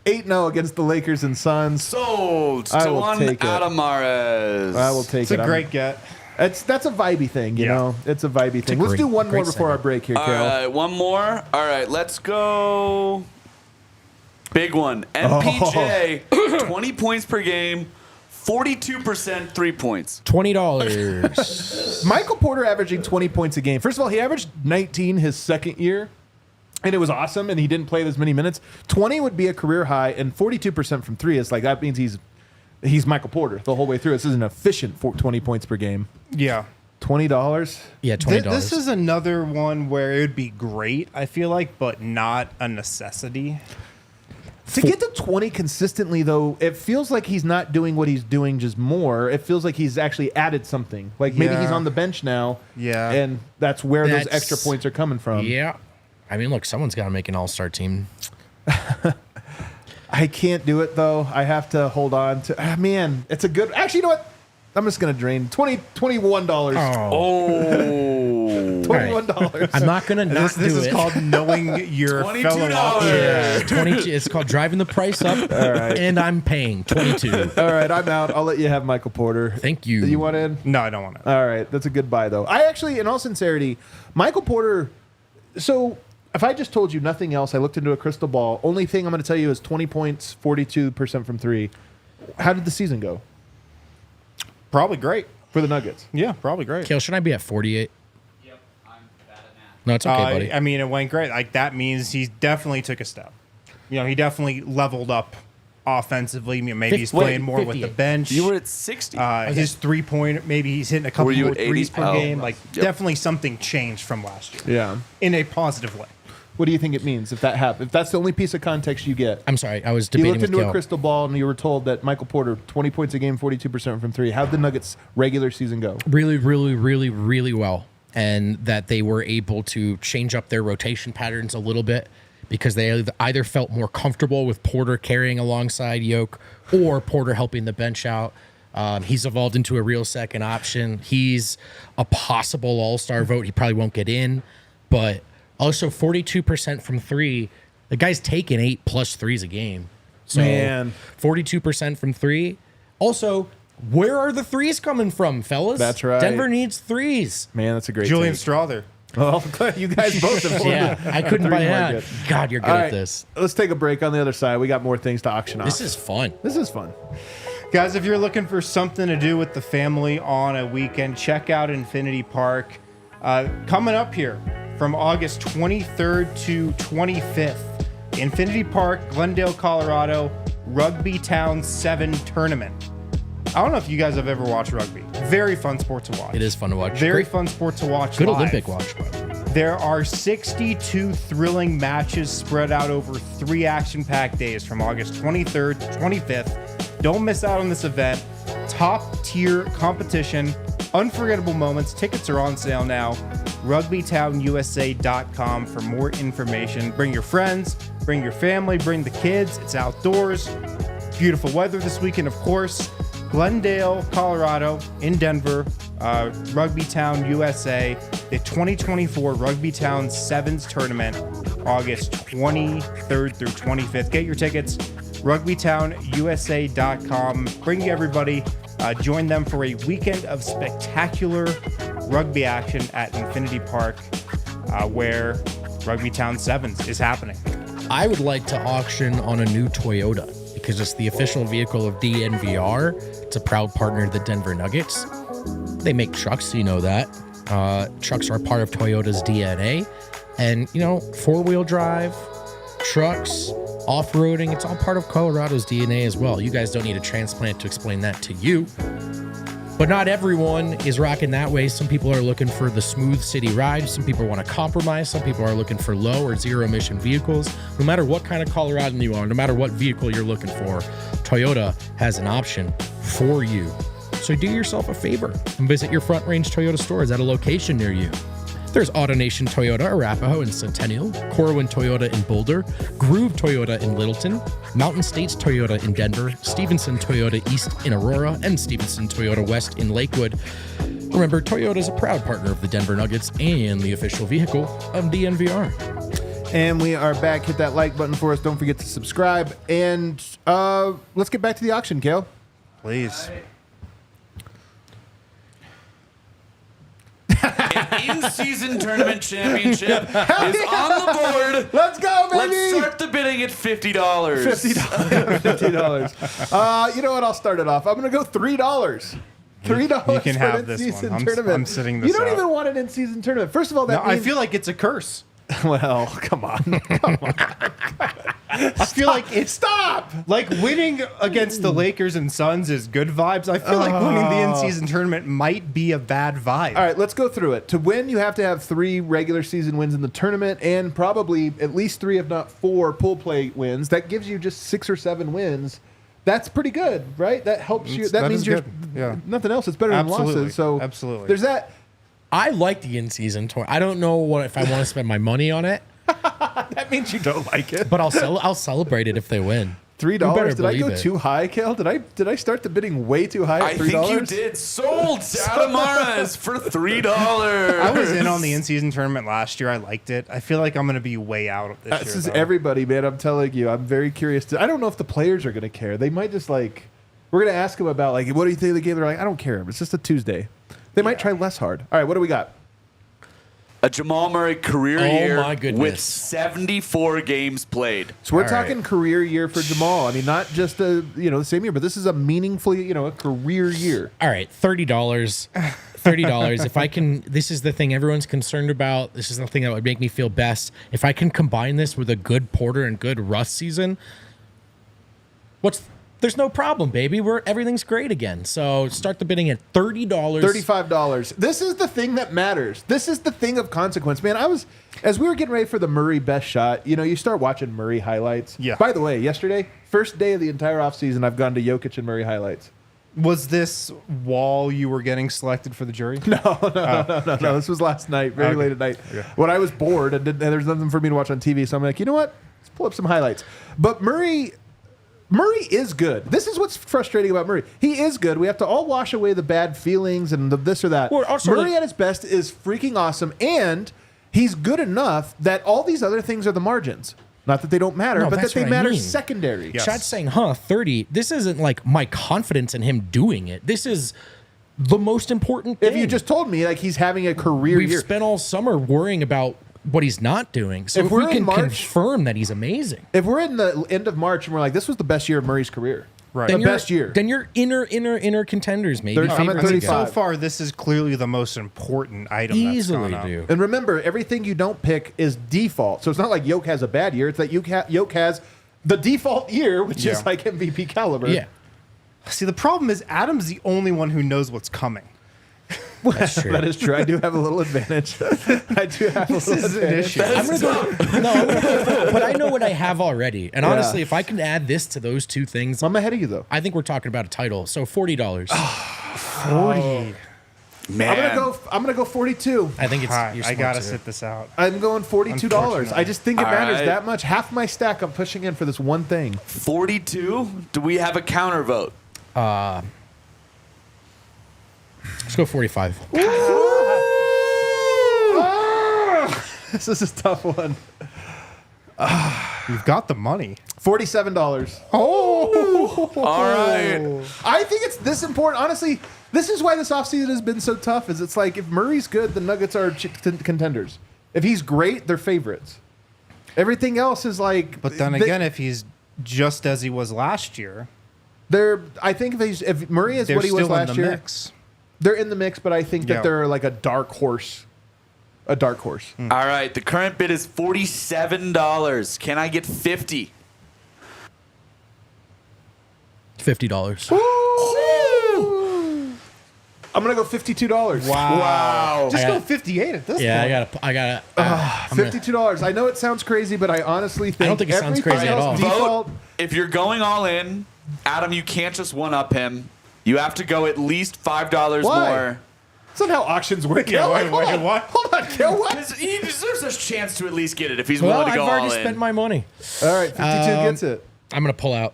8-0 against the Lakers and Suns. Sold I to will one take it. Adamares. I will take It's it. a great get. That's a vibey thing, you Yeah. know. It's a vibey thing. a Let's do great- one more great before our segment. break here, All Kale. right, one more. All right, let's go. Big one. MPJ, 20 points per game, 42% 3 points. $20. Michael Porter averaging 20 points a game. First of all, he averaged 19 his second year, and it was awesome, and he didn't play as many minutes. 20 would be a career high, and 42% from 3 is like, that means he's Michael Porter the whole way through. This is an efficient 20 points per game. Yeah. $20? Yeah, $20. This is another one where it would be great, I feel like, but not a necessity. To get to 20 consistently, though, it feels like he's not doing what he's doing just more. It feels like he's actually added something. Like maybe Yeah. he's on the bench now. Yeah. And that's where those That's- extra points are coming from. Yeah. I mean, look, someone's got to make an all-star team. I can't do it, though. I have to hold on to... man, it's a good... Actually, you know what? I'm just going to drain. $21. Oh. $21. I'm not going to not This do is it. called knowing your $22. fellow auctioneer. Yeah, 22. It's called driving the price up, and I'm paying 22. All right, I'm out. I'll let you have Michael Porter. Thank you. You want in? No, I don't want to. All right, that's a good buy, though. I actually, in all sincerity, Michael Porter... So, if I just told you nothing else, I looked into a crystal ball. Only thing I'm going to tell you is 20 points, 42% from 3. How did the season go Probably great. for the Nuggets? Yeah, probably great. Kale, should I be at 48? Yep, I'm bad at math. No, it's okay, buddy. I mean, it went great. Like, that means he definitely took a step. You know, he definitely leveled up offensively. You know, maybe he's Wait, playing more with the 58. bench. You were at 60. His 3-point, maybe he's hitting a couple Were you more at 80? threes per Oh. game. Like, Yep. definitely something changed from last year Yeah. in a positive way. What do you think it means if that happened? If that's the only piece of context you get? I'm sorry. I was You debating looked with into a Kale. crystal ball and you were told that Michael Porter, 20 points a game, 42% from 3. How'd the Nuggets' regular season go? Really, really, really, really well. And that they were able to change up their rotation patterns a little bit because they either felt more comfortable with Porter carrying alongside Yoke or Porter helping the bench out. He's evolved into a real second option. He's a possible all-star vote. He probably won't get in, but also 42% from 3. The guy's taking 8+ threes a game. So Man. 42% from 3. Also, where are the threes coming from, fellas? That's right. Denver needs threes. Man, that's a great Julian take. Strother. Oh, glad you guys both have Yeah, I couldn't Three buy more that. good. God, you're good All at right, this. let's take a break on the other side. We got more things to auction off. This is fun. This is fun. Guys, if you're looking for something to do with the family on a weekend, check out Infinity Park. Coming up here from August 23rd to 25th, Infinity Park, Glendale, Colorado, Rugby Town 7 tournament. I don't know if you guys have ever watched rugby. Very fun sport to watch. It is fun to watch. Very Great- fun sport to watch Good live. Olympic watch. There are 62 thrilling matches spread out over 3 action-packed days from August 23rd to 25th. Don't miss out on this event. Top-tier competition, unforgettable moments. Tickets are on sale now. RugbyTownUSA.com for more information. Bring your friends, bring your family, bring the kids. It's outdoors. beautiful weather this weekend, of course. Glendale, Colorado, in Denver, Rugby Town, USA, the 2024 Rugby Town Sevens Tournament, August 23rd through 25th. Get your tickets, rugbytownusa.com. Bring everybody. Join them for a weekend of spectacular rugby action at Infinity Park, where Rugby Town Sevens is happening. I would like to auction on a new Toyota because it's the official vehicle of DNVR. It's a proud partner of the Denver Nuggets. They make trucks, you know that. Trucks are part of Toyota's DNA. And, you know, four-wheel drive, trucks, off-roading, it's all part of Colorado's DNA as well. You guys don't need a transplant to explain that to you. But not everyone is rocking that way. Some people are looking for the smooth city ride. Some people want to compromise. Some people are looking for low or zero emission vehicles. No matter what kind of Coloradan you are, no matter what vehicle you're looking for, Toyota has an option for you. So do yourself a favor and visit your Front Range Toyota stores at a location near you. There's AutoNation Toyota Arapahoe in Centennial, Corwin Toyota in Boulder, Groove Toyota in Littleton, Mountain States Toyota in Denver, Stevenson Toyota East in Aurora, and Stevenson Toyota West in Lakewood. Remember, Toyota is a proud partner of the Denver Nuggets and the official vehicle of DNVR. And we are back. Hit that like button for us. Don't forget to subscribe. And let's get back to the auction, Kale. Please. An in-season tournament championship is on the board. Let's go, baby. Let's start the bidding at $50. $50. You know what? I'll start it off. I'm going to go $3. $3 You can for have an this in-season one. tournament. I'm sitting this You don't out. even want an in-season tournament. First of all, that No, I means... feel like it's a curse. Well, come on. I feel like it's Stop! like winning against the Lakers and Suns is good vibes. I feel like winning the in-season tournament might be a bad vibe. All right, let's go through it. To win, you have to have 3 regular season wins in the tournament and probably at least 3, if not 4, pool play wins. That gives you just 6 or 7 wins. That's pretty good, right? That helps you. That that means is you're good. Yeah. nothing else. It's better Absolutely. than losses. So Absolutely. there's that. I like the in-season tour. I don't know if I want to spend my money on it, That means you don't like it. but I'll celebrate it if they win. $3. You better Did I go believe it. too high, Kel? Did I start the bidding way too high I at $3? think you did. Sold Adamaras for $3. I was in on the in-season tournament last year. I liked it. I feel like I'm going to be way out this year. This is though. everybody, man. I'm telling you. I'm very curious. I don't know if the players are going to care. They might just like. We're going to ask them about like, what do you think of the game? They're like, I don't care. It's just a Tuesday. They might try less hard. All right, what do we got? A Jamal Murray career year my goodness. with 74 games played. So we're All talking right. career year for Jamal. I mean, not just the same year, but this is a meaningful, a career year. All right, $30. $30. If I can, this is the thing everyone's concerned about. This is the thing that would make me feel best. If I can combine this with a good Porter and good Russ season, there's no problem, baby. Everything's great again. So start the bidding at $30. $35. This is the thing that matters. This is the thing of consequence, man. As we were getting ready for the Murray best shot, you start watching Murray highlights. Yeah. By the way, yesterday, first day of the entire offseason, I've gone to Jokic and Murray highlights. Was this while you were getting selected for the jury? No. This was last night, very late at night. Okay. When I was bored and there's nothing for me to watch on TV, so I'm like, you know what? Let's pull up some highlights. But Murray is good. This is what's frustrating about Murray. He is good. We have to all wash away the bad feelings and the this or that. Well, also, Murray at his best is freaking awesome, and he's good enough that all these other things are the margins. Not that they don't matter, No, but that that's they what I matter mean. secondary. Yes. Chad's saying, 30. This isn't like my confidence in him doing it. This is the most important thing. If you just told me like he's having a career We've year. spent all summer worrying about what he's not doing. So If if we're we in can March- confirm that he's amazing, If we're in the end of March and we're like, this was the best year of Murray's career. Right. The then you're- best year. Then you're inner contenders, maybe. 30 I'm at favorites I mean, again. so 35. far, this is clearly the most important item that's Easily, gone up. dude. And remember, everything you don't pick is default. So it's not like Yoke has a bad year. It's that Yoke has the default year, which is Yeah. like MVP caliber. Yeah, See, the problem is Adam's the only one who knows what's coming. that's true. That is true. I do have a little advantage. I do have a little This is an advantage. issue. I'm gonna go. No, I'm gonna go for, but I know what I have already. And Yeah. honestly, if I can add this to those two things, I'm ahead of you, though. I think we're talking about a title. So $40. 40. Man. I'm gonna go 42. I think it's. All right, you're I smart gotta too. sit this out. I'm going $42. I just think it All matters right. that much. Half my stack I'm pushing in for this one thing. 42. Do we have a counter vote? Let's go 45. This is a tough one. You've got the money. $47. All right. I think it's this important. Honestly, this is why this offseason has been so tough. Is it's like if Murray's good, the Nuggets are contenders. If he's great, they're favorites. Everything else is like. But then again, if he's just as he was last year, they're. I think if Murray is they're what he was still in last the year, mix. they're in the mix. But I think that Yeah. they're like a dark horse. A dark horse. All right. The current bid is $47. Can I get 50? $50. I'm gonna go $52. Wow. Just I go got- 58 at this Yeah, point. I gotta. I'm gonna- $52. I know it sounds crazy, but I honestly think don't think it sounds everything crazy at else all. Default, Vote. If you're going all in, Adam, you can't just one-up him. You have to go at least $5 Why? more. That's not how auctions work. Yeah, Kel. wait, Hold on. what? Hold on, Kel. What? Because he deserves a chance to at least get it if he's Well, willing to I've go already all in. spent my money. All right, 52 gets it. I'm gonna pull out.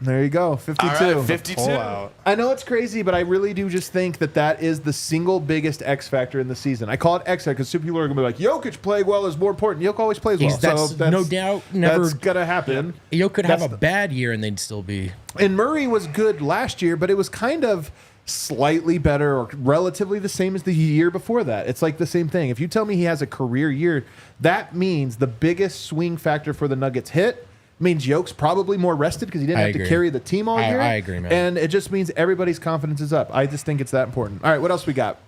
There you go, 52. All right, 52. Pull out. I know it's crazy, but I really do just think that that is the single biggest X factor in the season. I call it X factor because some people are going to be like, Jokic playing well is more important. Jokic always plays well. That's no doubt never. That's going to happen. You could have That's a bad year and they'd still be. And Murray was good last year, but it was kind of slightly better or relatively the same as the year before that. It's like the same thing. If you tell me he has a career year, that means the biggest swing factor for the Nuggets hit means Jokic's probably more rested because he didn't I have to agree. carry the team all year. I agree, man. And it just means everybody's confidence is up. I just think it's that important. All right, what else we got?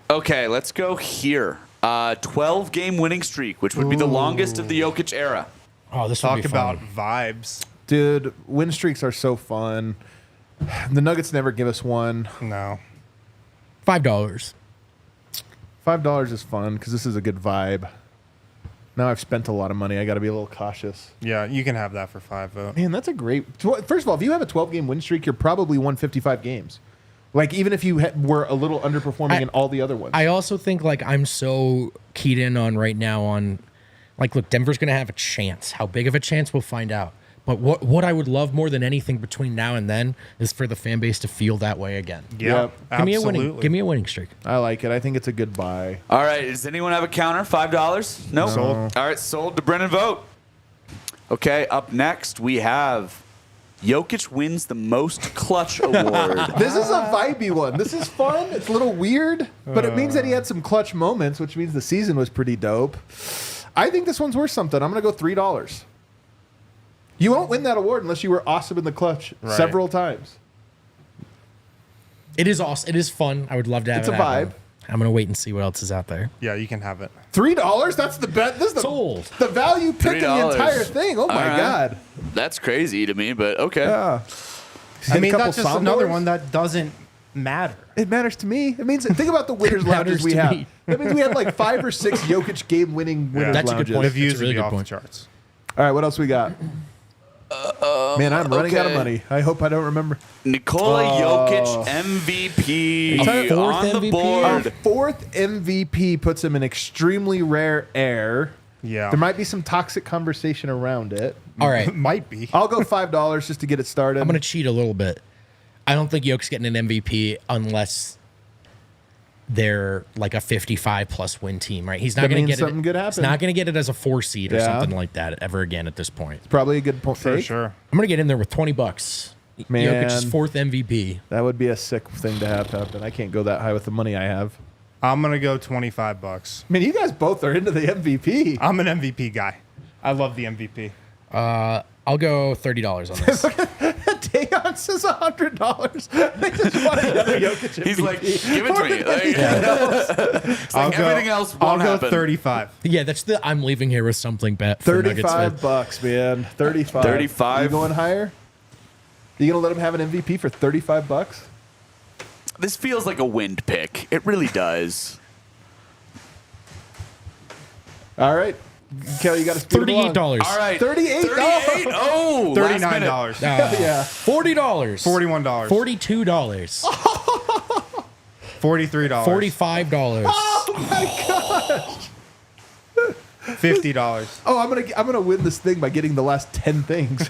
Okay, let's go here. 12-game winning streak, which would be the longest of the Jokic era. Oh, this would Talk be about fun. vibes. Dude, win streaks are so fun. The Nuggets never give us one. No. $5. $5 is fun because this is a good vibe. Now I've spent a lot of money. I got to be a little cautious. Yeah, you can have that for 5 vote. Man, that's a great. First of all, if you have a 12-game win streak, you're probably won 55 games. Like even if you were a little underperforming in all the other ones. I also think like I'm so keyed in on right now on, like, look, Denver's gonna have a chance. How big of a chance, we'll find out. But what I would love more than anything between now and then is for the fan base to feel that way again. Yeah, Yep. absolutely. Give me a winning streak. I like it. I think it's a good buy. All right, does anyone have a counter? $5? Nope. Sold. All right, sold to Brennan Vogt. Okay, up next we have Jokic wins the most clutch award. This is a vibey one. This is fun. It's a little weird, but it means that he had some clutch moments, which means the season was pretty dope. I think this one's worth something. I'm going to go $3. You won't win that award unless you were awesome in the clutch several times. It is awesome. It is fun. I would love to have It's it a happen. vibe. I'm gonna wait and see what else is out there. Yeah, you can have it. $3? That's the bet. This is Sold. the value pick in the $3. entire thing. Oh my All right. God. That's crazy to me, but okay. Yeah. I mean, a couple that's just another soundboards? one that doesn't matter. It matters to me. It means think about the winners lounges matters we to have. me. That means we had like 5 or 6 Jokic game winning winners That's a good lounges. point. The That's views a would really be good off the point. charts. All right, what else we got? Man, I'm running out of okay. money. I hope I don't remember. Nikola Jokic MVP A fourth on the MVP? board. Our 4th MVP puts him in extremely rare air. Yeah. There might be some toxic conversation around it. All right, Might be. I'll go $5 just to get it started. I'm gonna cheat a little bit. I don't think Jokic's getting an MVP unless they're like a 55+ win team, right? He's not That going to means get something it. good He's happened. not going to get it as a 4 seed or Yeah. something like that ever again at this point. Probably a good point. For take. sure. I'm going to get in there with $20. Man. Jokic's 4th MVP. That would be a sick thing to have happen. I can't go that high with the money I have. I'm going to go $25. I mean, you guys both are into the MVP. I'm an MVP guy. I love the MVP. I'll go $30 on this. Dayon says $100. They just want another Jokic MVP. He's like, give it to me. It's I'll like everything else I'll won't go happen. 35. Yeah, that's the I'm leaving here with something bet for Nuggets fans. $35, man. 35. 35. You going higher? You gonna let him have an MVP for $35? This feels like a wind pick. It really does. All right. Kelly, you got to $38. All right. $38. Oh, $39. Yeah. $40. $41. $42. $43. $45. Oh my gosh. $50. Oh, I'm gonna win this thing by getting the last 10 things.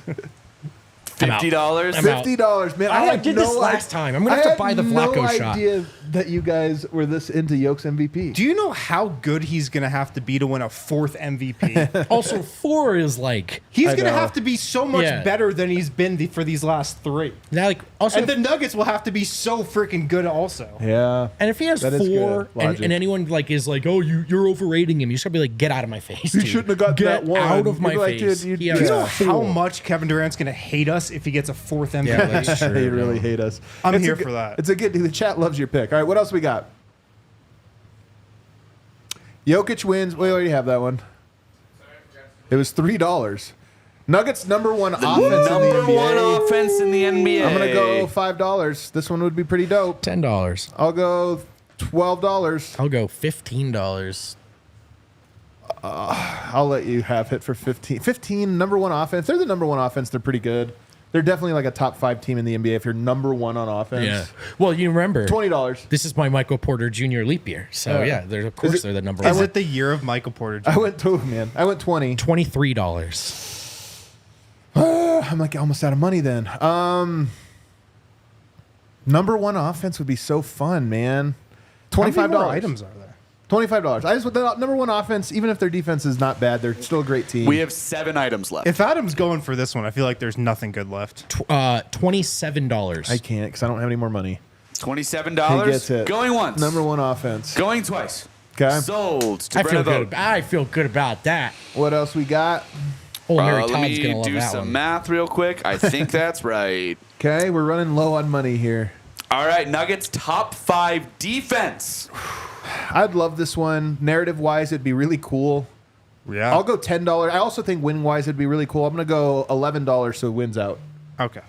$50. I'm out. $50, man. I did this last time. I'm gonna have to buy the Flacco shot. I shot. had no idea that you guys were this into Yoke's MVP. Do you know how good he's going to have to be to win a 4th MVP? Also, 4 is like He's I going to know. have to be so much Yeah. better than he's been for these last 3. now, like also, And the Nuggets will have to be so freaking good also. Yeah. and if he has That is 4, good logic. and anyone like is like, oh, you're overrating him, you should be like, get out of my face. You dude. shouldn't have got get that one. out of You'd my be like, face. dude, He you has Do you know a how 4. much Kevin Durant's going to hate us if he gets a 4th MVP? Yeah, that's true. They really hate us. I'm It's a here good- for that. It's a good. The chat loves your pick. All right, what else we got? Jokic wins. We already have that one. It was $3. Nuggets number 1 offense in the Number NBA. 1 offense in the NBA. I'm gonna go $5. This one would be pretty dope. $10. I'll go $12. I'll go $15. I'll let you have it for 15. 15, number 1 offense. They're the number 1 offense. They're pretty good. They're definitely like a top 5 team in the NBA if you're number 1 on offense. Yeah. Well, you remember $20. this is my Michael Porter Jr. leap year, so yeah, they're of course they're the number Is 1. it the year of Michael Porter Jr.? I went 20. $23. I'm like almost out of money then. Number 1 offense would be so fun, man. How many $25 more items are there? $25. I just with the number 1 offense, even if their defense is not bad, they're still a great team. We have 7 items left. If Adam's going for this one, I feel like there's nothing good left. $27. I can't because I don't have any more money. $27. He gets it. Going once. Number 1 offense. Going twice. Okay. Sold to I feel Brenna good. Vogt. I feel good about that. What else we got? Oh, Mary Let Todd's me gonna love do that some one. math real quick. I think that's right. Okay, we're running low on money here. All right, Nuggets top 5 defense. I'd love this one. Narrative wise, it'd be really cool. Yeah. I'll go $10. I also think win wise, it'd be really cool. I'm gonna go $11 so it wins out. Okay.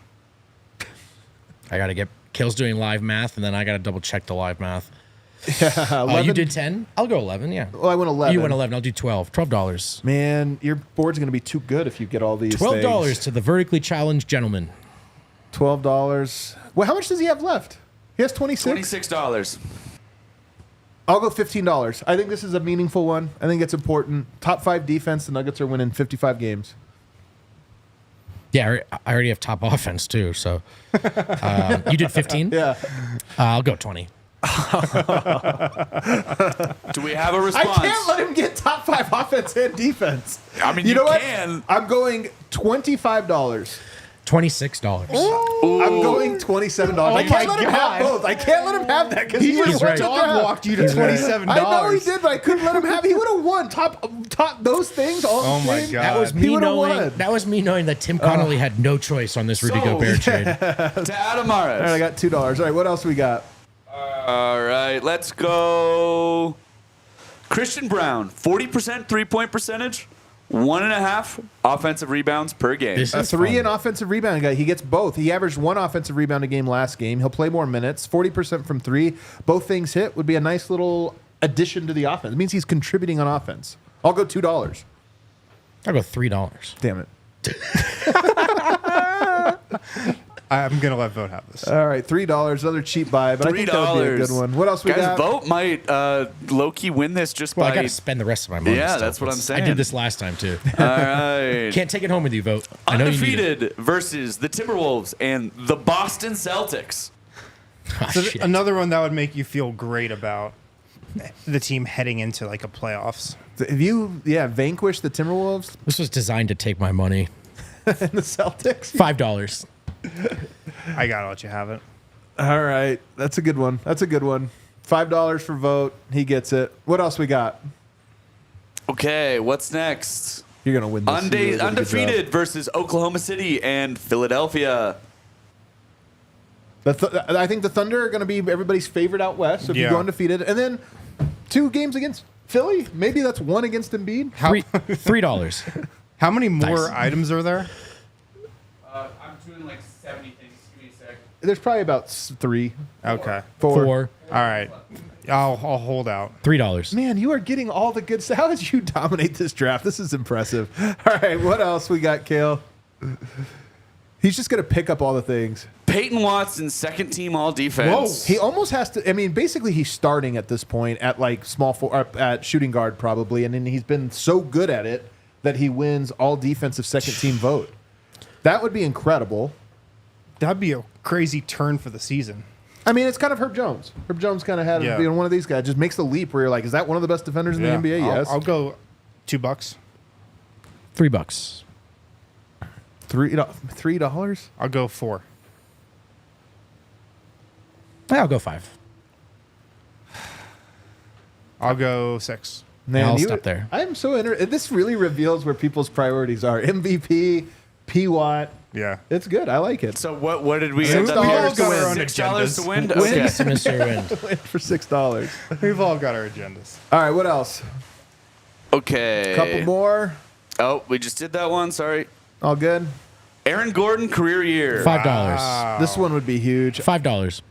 I gotta get Kill's doing live math, and then I gotta double check the live math. Yeah, 11. You did 10. I'll go 11. Yeah. Well, I went 11. You went 11. I'll do 12. $12. Man, your board's gonna be too good if you get all these. $12 things. to the vertically challenged gentleman. $12. Well, how much does he have left? He has 26. $26. I'll go $15. I think this is a meaningful one. I think it's important. Top 5 defense. The Nuggets are winning 55 games. Yeah, I already have top offense too. So you did 15. Yeah. I'll go 20. Do we have a I response? can't let him get top 5 offense and defense. I mean, you know can. what? I'm going $25. $26. I'm going $27. I can't my let him have God. both. I can't let him have that because he would have He's won right. the Dog draft. walked you to He's right. $27. I know he did, but I couldn't let him have. He would have won top those things. All Oh my game. God. That was He me would've knowing. won. That was me knowing that Tim Connolly had no choice on this Rudy So- Gobert trade. To Adam Mares. All right, I got $2. All right, what else we got? All right, let's go. Christian Brown, 40% 3-point percentage, 1.5 offensive rebounds per game. This A is 3 fun. and offensive rebound guy. He gets both. He averaged 1 offensive rebound a game last game. He'll play more minutes. 40% from 3. Both things hit would be a nice little addition to the offense. It means he's contributing on offense. I'll go $2. I'll go $3. Damn it. I'm going to let Vogt have this. All right, $3. Another cheap buy, but I think that would be a good one. What else we Guys, got? Vogt might low-key win this just Well, by... I got to spend the rest of my money. Yeah, still. that's what I'm saying. I did this last time too. All right. Can't take it home with you, Vogt. I know you need it. Undefeated versus the Timberwolves and the Boston Celtics. Ah, So shit. another one that would make you feel great about the team heading into like a playoffs. If you, vanquish the Timberwolves This was designed to take my money. and the Celtics. $5. I gotta let you have it. All right, that's a good one. $5 for Vogt. He gets it. What else we got? Okay, what's next? You're gonna win this. You really did a good job. Undefeated versus Oklahoma City and Philadelphia. I think the Thunder are going to be everybody's favorite out west. So if you Yeah. go undefeated, and then 2 games against Philly, maybe that's 1 against Embiid. $3. How many more Nice. items are there? I'm doing like 70 things. Give me a sec. There's probably about 3, Okay. 4. 4. All right. I'll hold out. $3. Man, you are getting all the good stuff. How did you dominate this draft? This is impressive. All right, what else we got, Kale? He's just going to pick up all the things. Peyton Watson, second team all defense. He almost has to. I mean, basically, he's starting at this point at like at shooting guard probably, and then he's been so good at it that he wins all defensive second team vote. That would be incredible. That'd be a crazy turn for the season. I mean, it's kind of Herb Jones. Herb Jones kind of had it being one of these guys. Just makes the leap where you're like, is that one of the best defenders in the NBA? Yes. I'll go $2. $3. $3? I'll go 4. I'll go 5. I'll go 6. Man, I'll stop there. I'm so interested. This really reveals where people's priorities are. MVP, P-Watt. Yeah. It's good. I like it. So what did we $6 end up to here? win. $6 to win? Win. Okay. Mr. Wind. Win for $6. We've all got our agendas. All right, what else? Okay. Couple more. Oh, we just did that one. Sorry. All good? Aaron Gordon, career year. $5. This one would be huge. $5.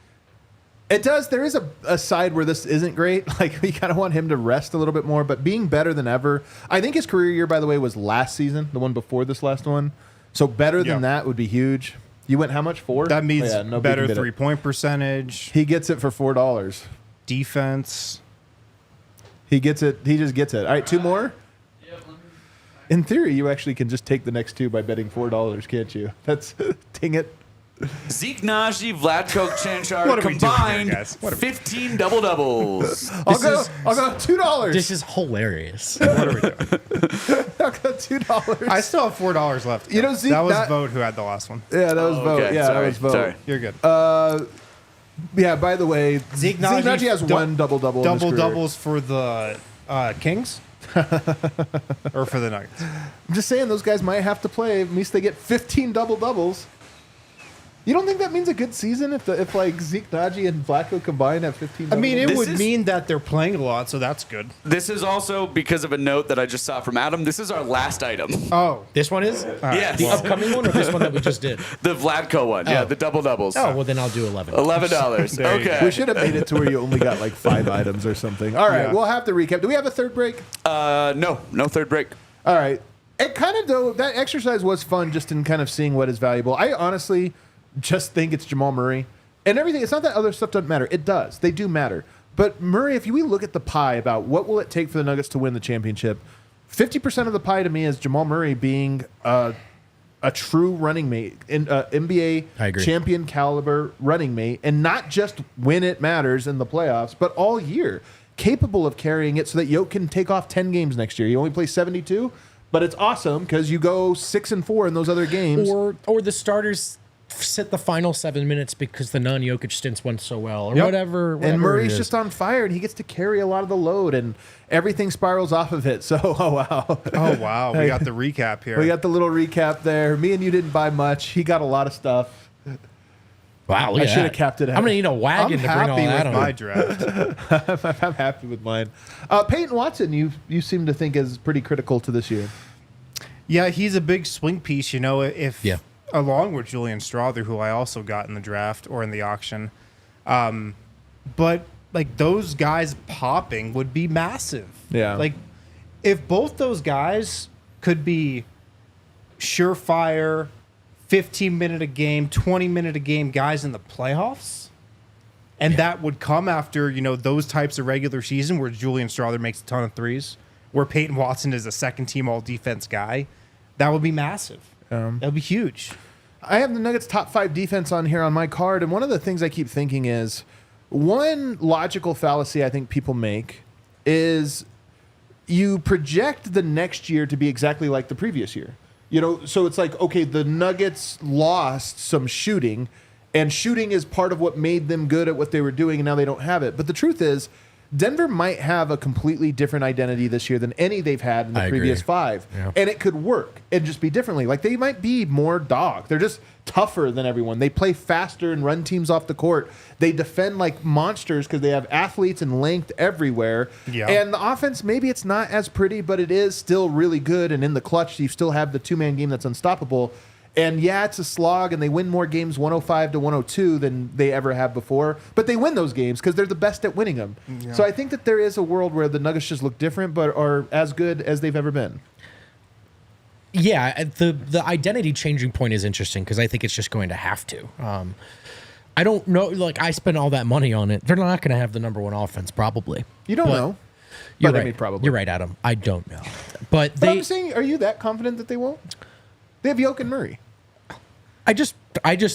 It does. There is a side where this isn't great. Like, we kind of want him to rest a little bit more, but being better than ever. I think his career year, by the way, was last season, the one before this last one. So better than that would be huge. You went how much? 4? That means nobody better can bid it. 3-point percentage. He gets it for $4. Defense. He gets it. He just gets it. All right, 2 more. In theory, you actually can just take the next 2 by betting $4, can't you? That's dang it. Zeke Naji, Vlatko What Chanchar are we doing here, combined guys? What are we- 15 double doubles. I'll go $2. This is hilarious. What are we doing? I'll go $2. I still have $4 left. You know, Zeke, that was that- Vogt who had the last one. Yeah, that was Vogt. Okay, Yeah, sorry, that was Vogt. sorry. You're good. Yeah, by the way, Zeke Naji has one double-double in his career. Double-doubles for the Kings? Or for the Nuggets? I'm just saying those guys might have to play. At least they get 15 double-doubles. You don't think that means a good season if like Zeke Naji and Vlatko combined have 15 I mean, it This would is- mean that they're playing a lot, so that's good. This is also because of a note that I just saw from Adam. This is our last item. Oh. This one is? Yes. The upcoming one or this one that we just did? The Vlatko one. Yeah, the double doubles. Oh, well, then I'll do 11. $11. There you Okay. We should have made it to where you only got like 5 items or something. All right, Yeah. we'll have to recap. Do we have a third break? No third break. All right. It kind of, though, that exercise was fun just in kind of seeing what is valuable. I honestly just think it's Jamal Murray and everything. It's not that other stuff doesn't matter. It does. They do matter. But Murray, if we look at the pie about what will it take for the Nuggets to win the championship, 50% of the pie to me is Jamal Murray being a true running mate, NBA champion caliber running mate, and not just when it matters in the playoffs, but all year, capable of carrying it so that Jokic can take off 10 games next year. He only plays 72, but it's awesome because you go 6-4 in those other games. Or the starters sit the final 7 minutes because the non-Jokic stints went so well, or Yep. whatever And Murray's it is. just on fire, and he gets to carry a lot of the load, and everything spirals off of it. So, oh, wow. Oh, wow. We got the recap here. We got the little recap there. Me and you didn't buy much. He got a lot of stuff. Wow, look I at should have that. kept it. I'm going to need a wagon I'm to bring all happy that with on. my draft. I'm happy with mine. Peyton Watson, you seem to think is pretty critical to this year. Yeah, he's a big swing piece, if Yeah. along with Julian Strawther, who I also got in the draft or in the auction. But like those guys popping would be massive. Yeah. Like if both those guys could be surefire 15-minute a game, 20-minute a game guys in the playoffs, and that would come after, those types of regular season where Julian Strawther makes a ton of threes, where Peyton Watson is a second-team all-defense guy, that would be massive. That would be huge. I have the Nuggets' top 5 defense on here on my card, and one of the things I keep thinking is one logical fallacy I think people make is you project the next year to be exactly like the previous year. So it's like, okay, the Nuggets lost some shooting, and shooting is part of what made them good at what they were doing, and now they don't have it. But the truth is, Denver might have a completely different identity this year than any they've had in the previous 5. Yeah. And it could work and just be differently. Like, they might be more dog. They're just tougher than everyone. They play faster and run teams off the court. They defend like monsters because they have athletes and length everywhere. Yeah. And the offense, maybe it's not as pretty, but it is still really good. And in the clutch, you still have the 2-man game that's unstoppable. And yeah, it's a slog, and they win more games 105-102 than they ever have before. But they win those games because they're the best at winning them. Yeah. So I think that there is a world where the Nuggets just look different, but are as good as they've ever been. Yeah, the identity changing point is interesting because I think it's just going to have to. I don't know. Like, I spent all that money on it. They're not going to have the number one offense, probably. You don't know. You're But right. I mean, probably. You're right, Adam. I don't know. But I'm saying, are you that confident that they won't? They have Jokic and Murray. I just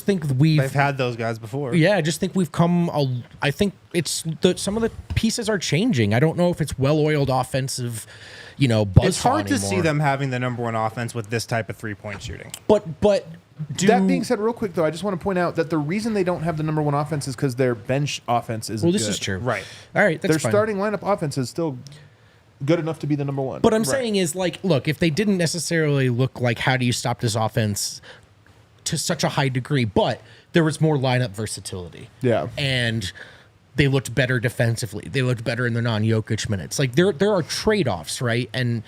think They've had those guys before. Yeah, I just think we've come. I think it's some of the pieces are changing. I don't know if it's well-oiled offensive, buzzsaw It's hard to anymore. see them having the number one offense with this type of 3-point shooting. But that being said, real quick though, I just want to point out that the reason they don't have the number one offense is because their bench offense isn't. Well, this good. is true. Right. All right. That's Their fine. starting lineup offense is still good enough to be the number one. But I'm saying is, like, look, if they didn't necessarily look like how do you stop this offense to such a high degree, but there was more lineup versatility. Yeah. And they looked better defensively. They looked better in their non-Jokic minutes. Like, there are trade-offs, right? And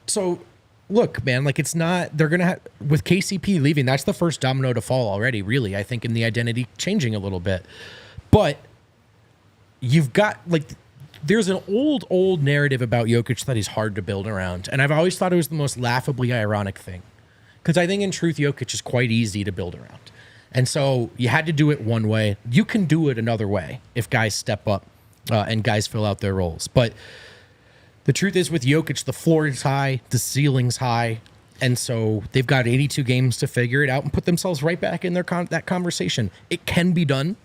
so, look, man, like, it's not, they're going to have, with KCP leaving, that's the first domino to fall already, really, I think, in the identity changing a little bit. But you've got, like, there's an old narrative about Jokic that he's hard to build around. And I've always thought it was the most laughably ironic thing. Because I think in truth, Jokic is quite easy to build around. And so you had to do it one way. You can do it another way if guys step up and guys fill out their roles. But the truth is with Jokic, the floor is high, the ceiling's high. And so they've got 82 games to figure it out and put themselves right back in their that conversation. It can be done.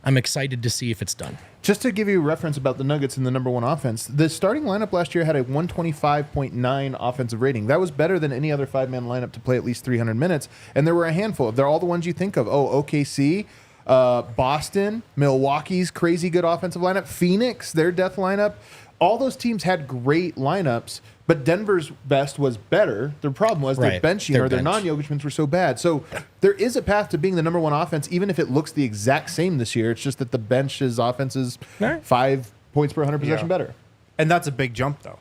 I'm excited to see if it's done. Just to give you a reference about the Nuggets and the number one offense, the starting lineup last year had a 125.9 offensive rating. That was better than any other five-man lineup to play at least 300 minutes. And there were a handful. They're all the ones you think of. OKC, Boston, Milwaukee's crazy good offensive lineup, Phoenix, their death lineup. All those teams had great lineups, but Denver's best was better. Their problem was their benching or their non-Jokic minutes were so bad. So there is a path to being the number one offense, even if it looks the exact same this year. It's just that the bench's offense is 5 points per 100 possession better. And that's a big jump, though.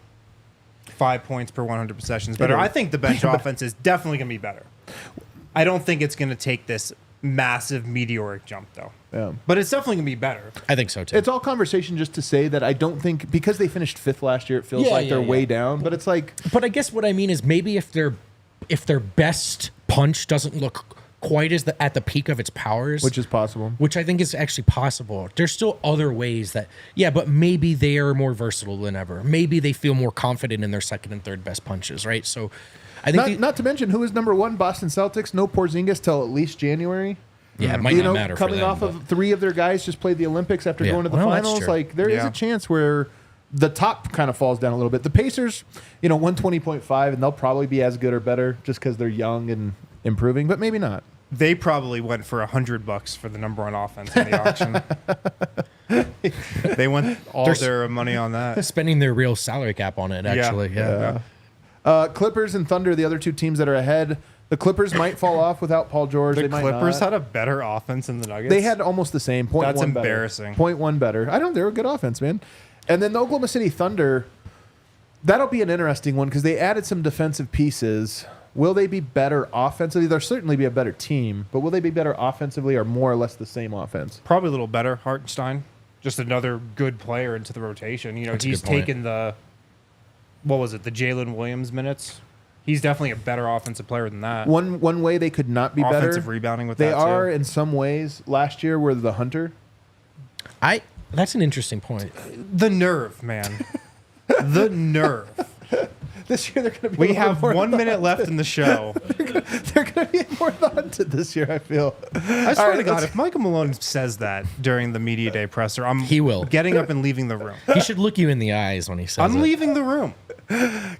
5 points per 100 possessions better. I think the bench offense is definitely going to be better. I don't think it's going to take this massive meteoric jump, though. Yeah. But it's definitely going to be better. I think so, too. It's all conversation just to say that I don't think, because they finished fifth last year, it feels like they're way down. But it's like... But I guess what I mean is maybe if their best punch doesn't look quite as at the peak of its powers... Which is possible. Which I think is actually possible. There's still other ways that... Yeah, but maybe they are more versatile than ever. Maybe they feel more confident in their second and third best punches, right? So I think... Not to mention, who is number one? Boston Celtics. No Porzingis till at least January. Yeah, it might not matter coming for them, off of 3 of their guys just played the Olympics after going to the Well, that's finals. true. Like there is a chance where the top kind of falls down a little bit. The Pacers, 120.5, and they'll probably be as good or better just because they're young and improving, but maybe not. They probably went for $100 for the number one offense in the auction. They went all their money on that. Spending their real salary cap on it, actually. Yeah. Clippers and Thunder, the other two teams that are ahead. The Clippers might fall off without Paul George. The Clippers had a better offense than the Nuggets. They had almost the same. That's embarrassing. 0.1 better. They're a good offense, man. And then the Oklahoma City Thunder, that'll be an interesting one because they added some defensive pieces. Will they be better offensively? They'll certainly be a better team, but will they be better offensively or more or less the same offense? Probably a little better. Hartenstein, just another good player into the rotation. He's taken the Jalen Williams minutes. He's definitely a better offensive player than that. One way they could not be better. Offensive rebounding with they that, are too. in some ways. Last year were the Hunter. That's an interesting point. The nerve, man. The nerve. This year they're going to be. We have 1 minute left in the show. They're going to be more the Hunted this year, I feel. I swear to God, if Michael Malone says that during the media day presser, He will. Getting up and leaving the room. He should look you in the eyes when he says I'm it. leaving the room.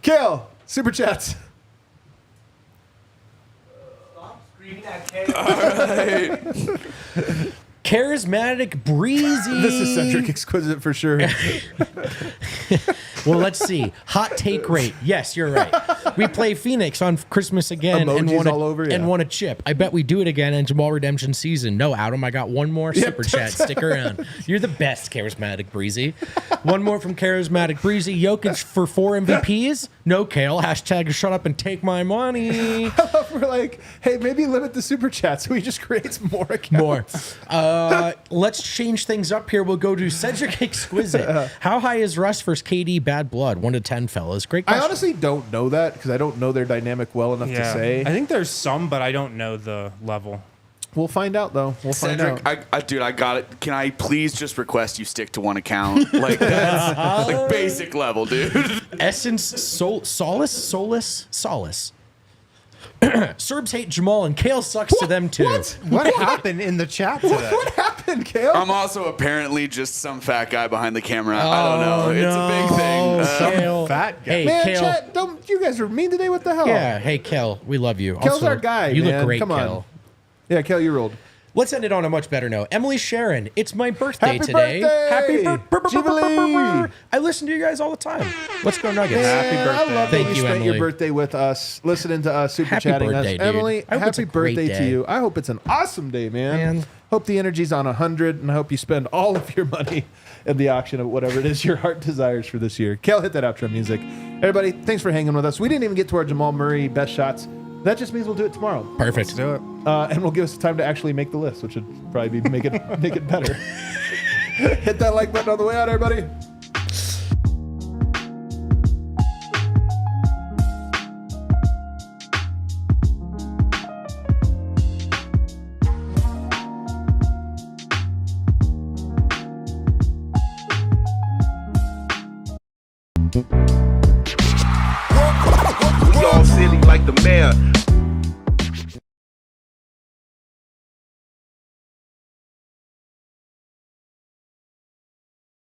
Kale, Super Chats. Charismatic, breezy. This is Centric Exquisite for sure. Well, let's see. Hot take rate. Yes, you're right. We play Phoenix on Christmas again and Emojis all over, yeah. won a chip. I bet we do it again in Jamal Redemption season. No, Adam, I got one more super chat. Stick around. You're the best, Charismatic Breezy. One more from Charismatic Breezy. Jokic for 4 MVPs. No, Kale. Hashtag shut up and take my money. We're like, hey, maybe limit the super chat so he just creates more accounts. Let's change things up here. We'll go to Cedric Exquisite. How high is Russ versus KD Bad Blood? 1 to 10, fellas. Great question. I honestly don't know that because I don't know their dynamic well enough to say. I think there's some, but I don't know the level. We'll find out, though. We'll find out. Dude, I got it. Can I please just request you stick to one account? Like, that's like basic level, dude. Essence, Solace. Serbs hate Jamal and Kale sucks to them too. What happened in the chat today? What happened, Kale? I'm also apparently just some fat guy behind the camera. I don't know. It's a big thing. Kale. Fat guy. Hey, Man, Kale. chat, you guys are mean today. What the hell? Yeah, hey, Kale, we love you. Kale's Also, our guy, You man. look great, Come on. Kale. Yeah, Kale, you ruled. Let's end it on a much better note. Emily Sharon, it's my birthday Happy today. birthday! Happy Jubilee! I listen to you guys all the time. Let's go Nuggets. Happy Man, I birthday. love Thank that you you, spent your Emily. birthday with us, listening to us, super Happy chatting birthday, us. dude. Emily, I hope it's happy a great birthday to day. you. I hope it's an awesome day, man. Hope the energy's on 100, and I hope you spend all of your money in the auction of whatever it is your heart desires for this year. Kale, hit that outro music. Everybody, thanks for hanging with us. We didn't even get to our Jamal Murray best shots. That just means we'll do it tomorrow. Perfect. Let's do it. And we'll give us time to actually make the list, which would probably be make it better. Hit that like button on the way out, everybody. We all silly like the mayor.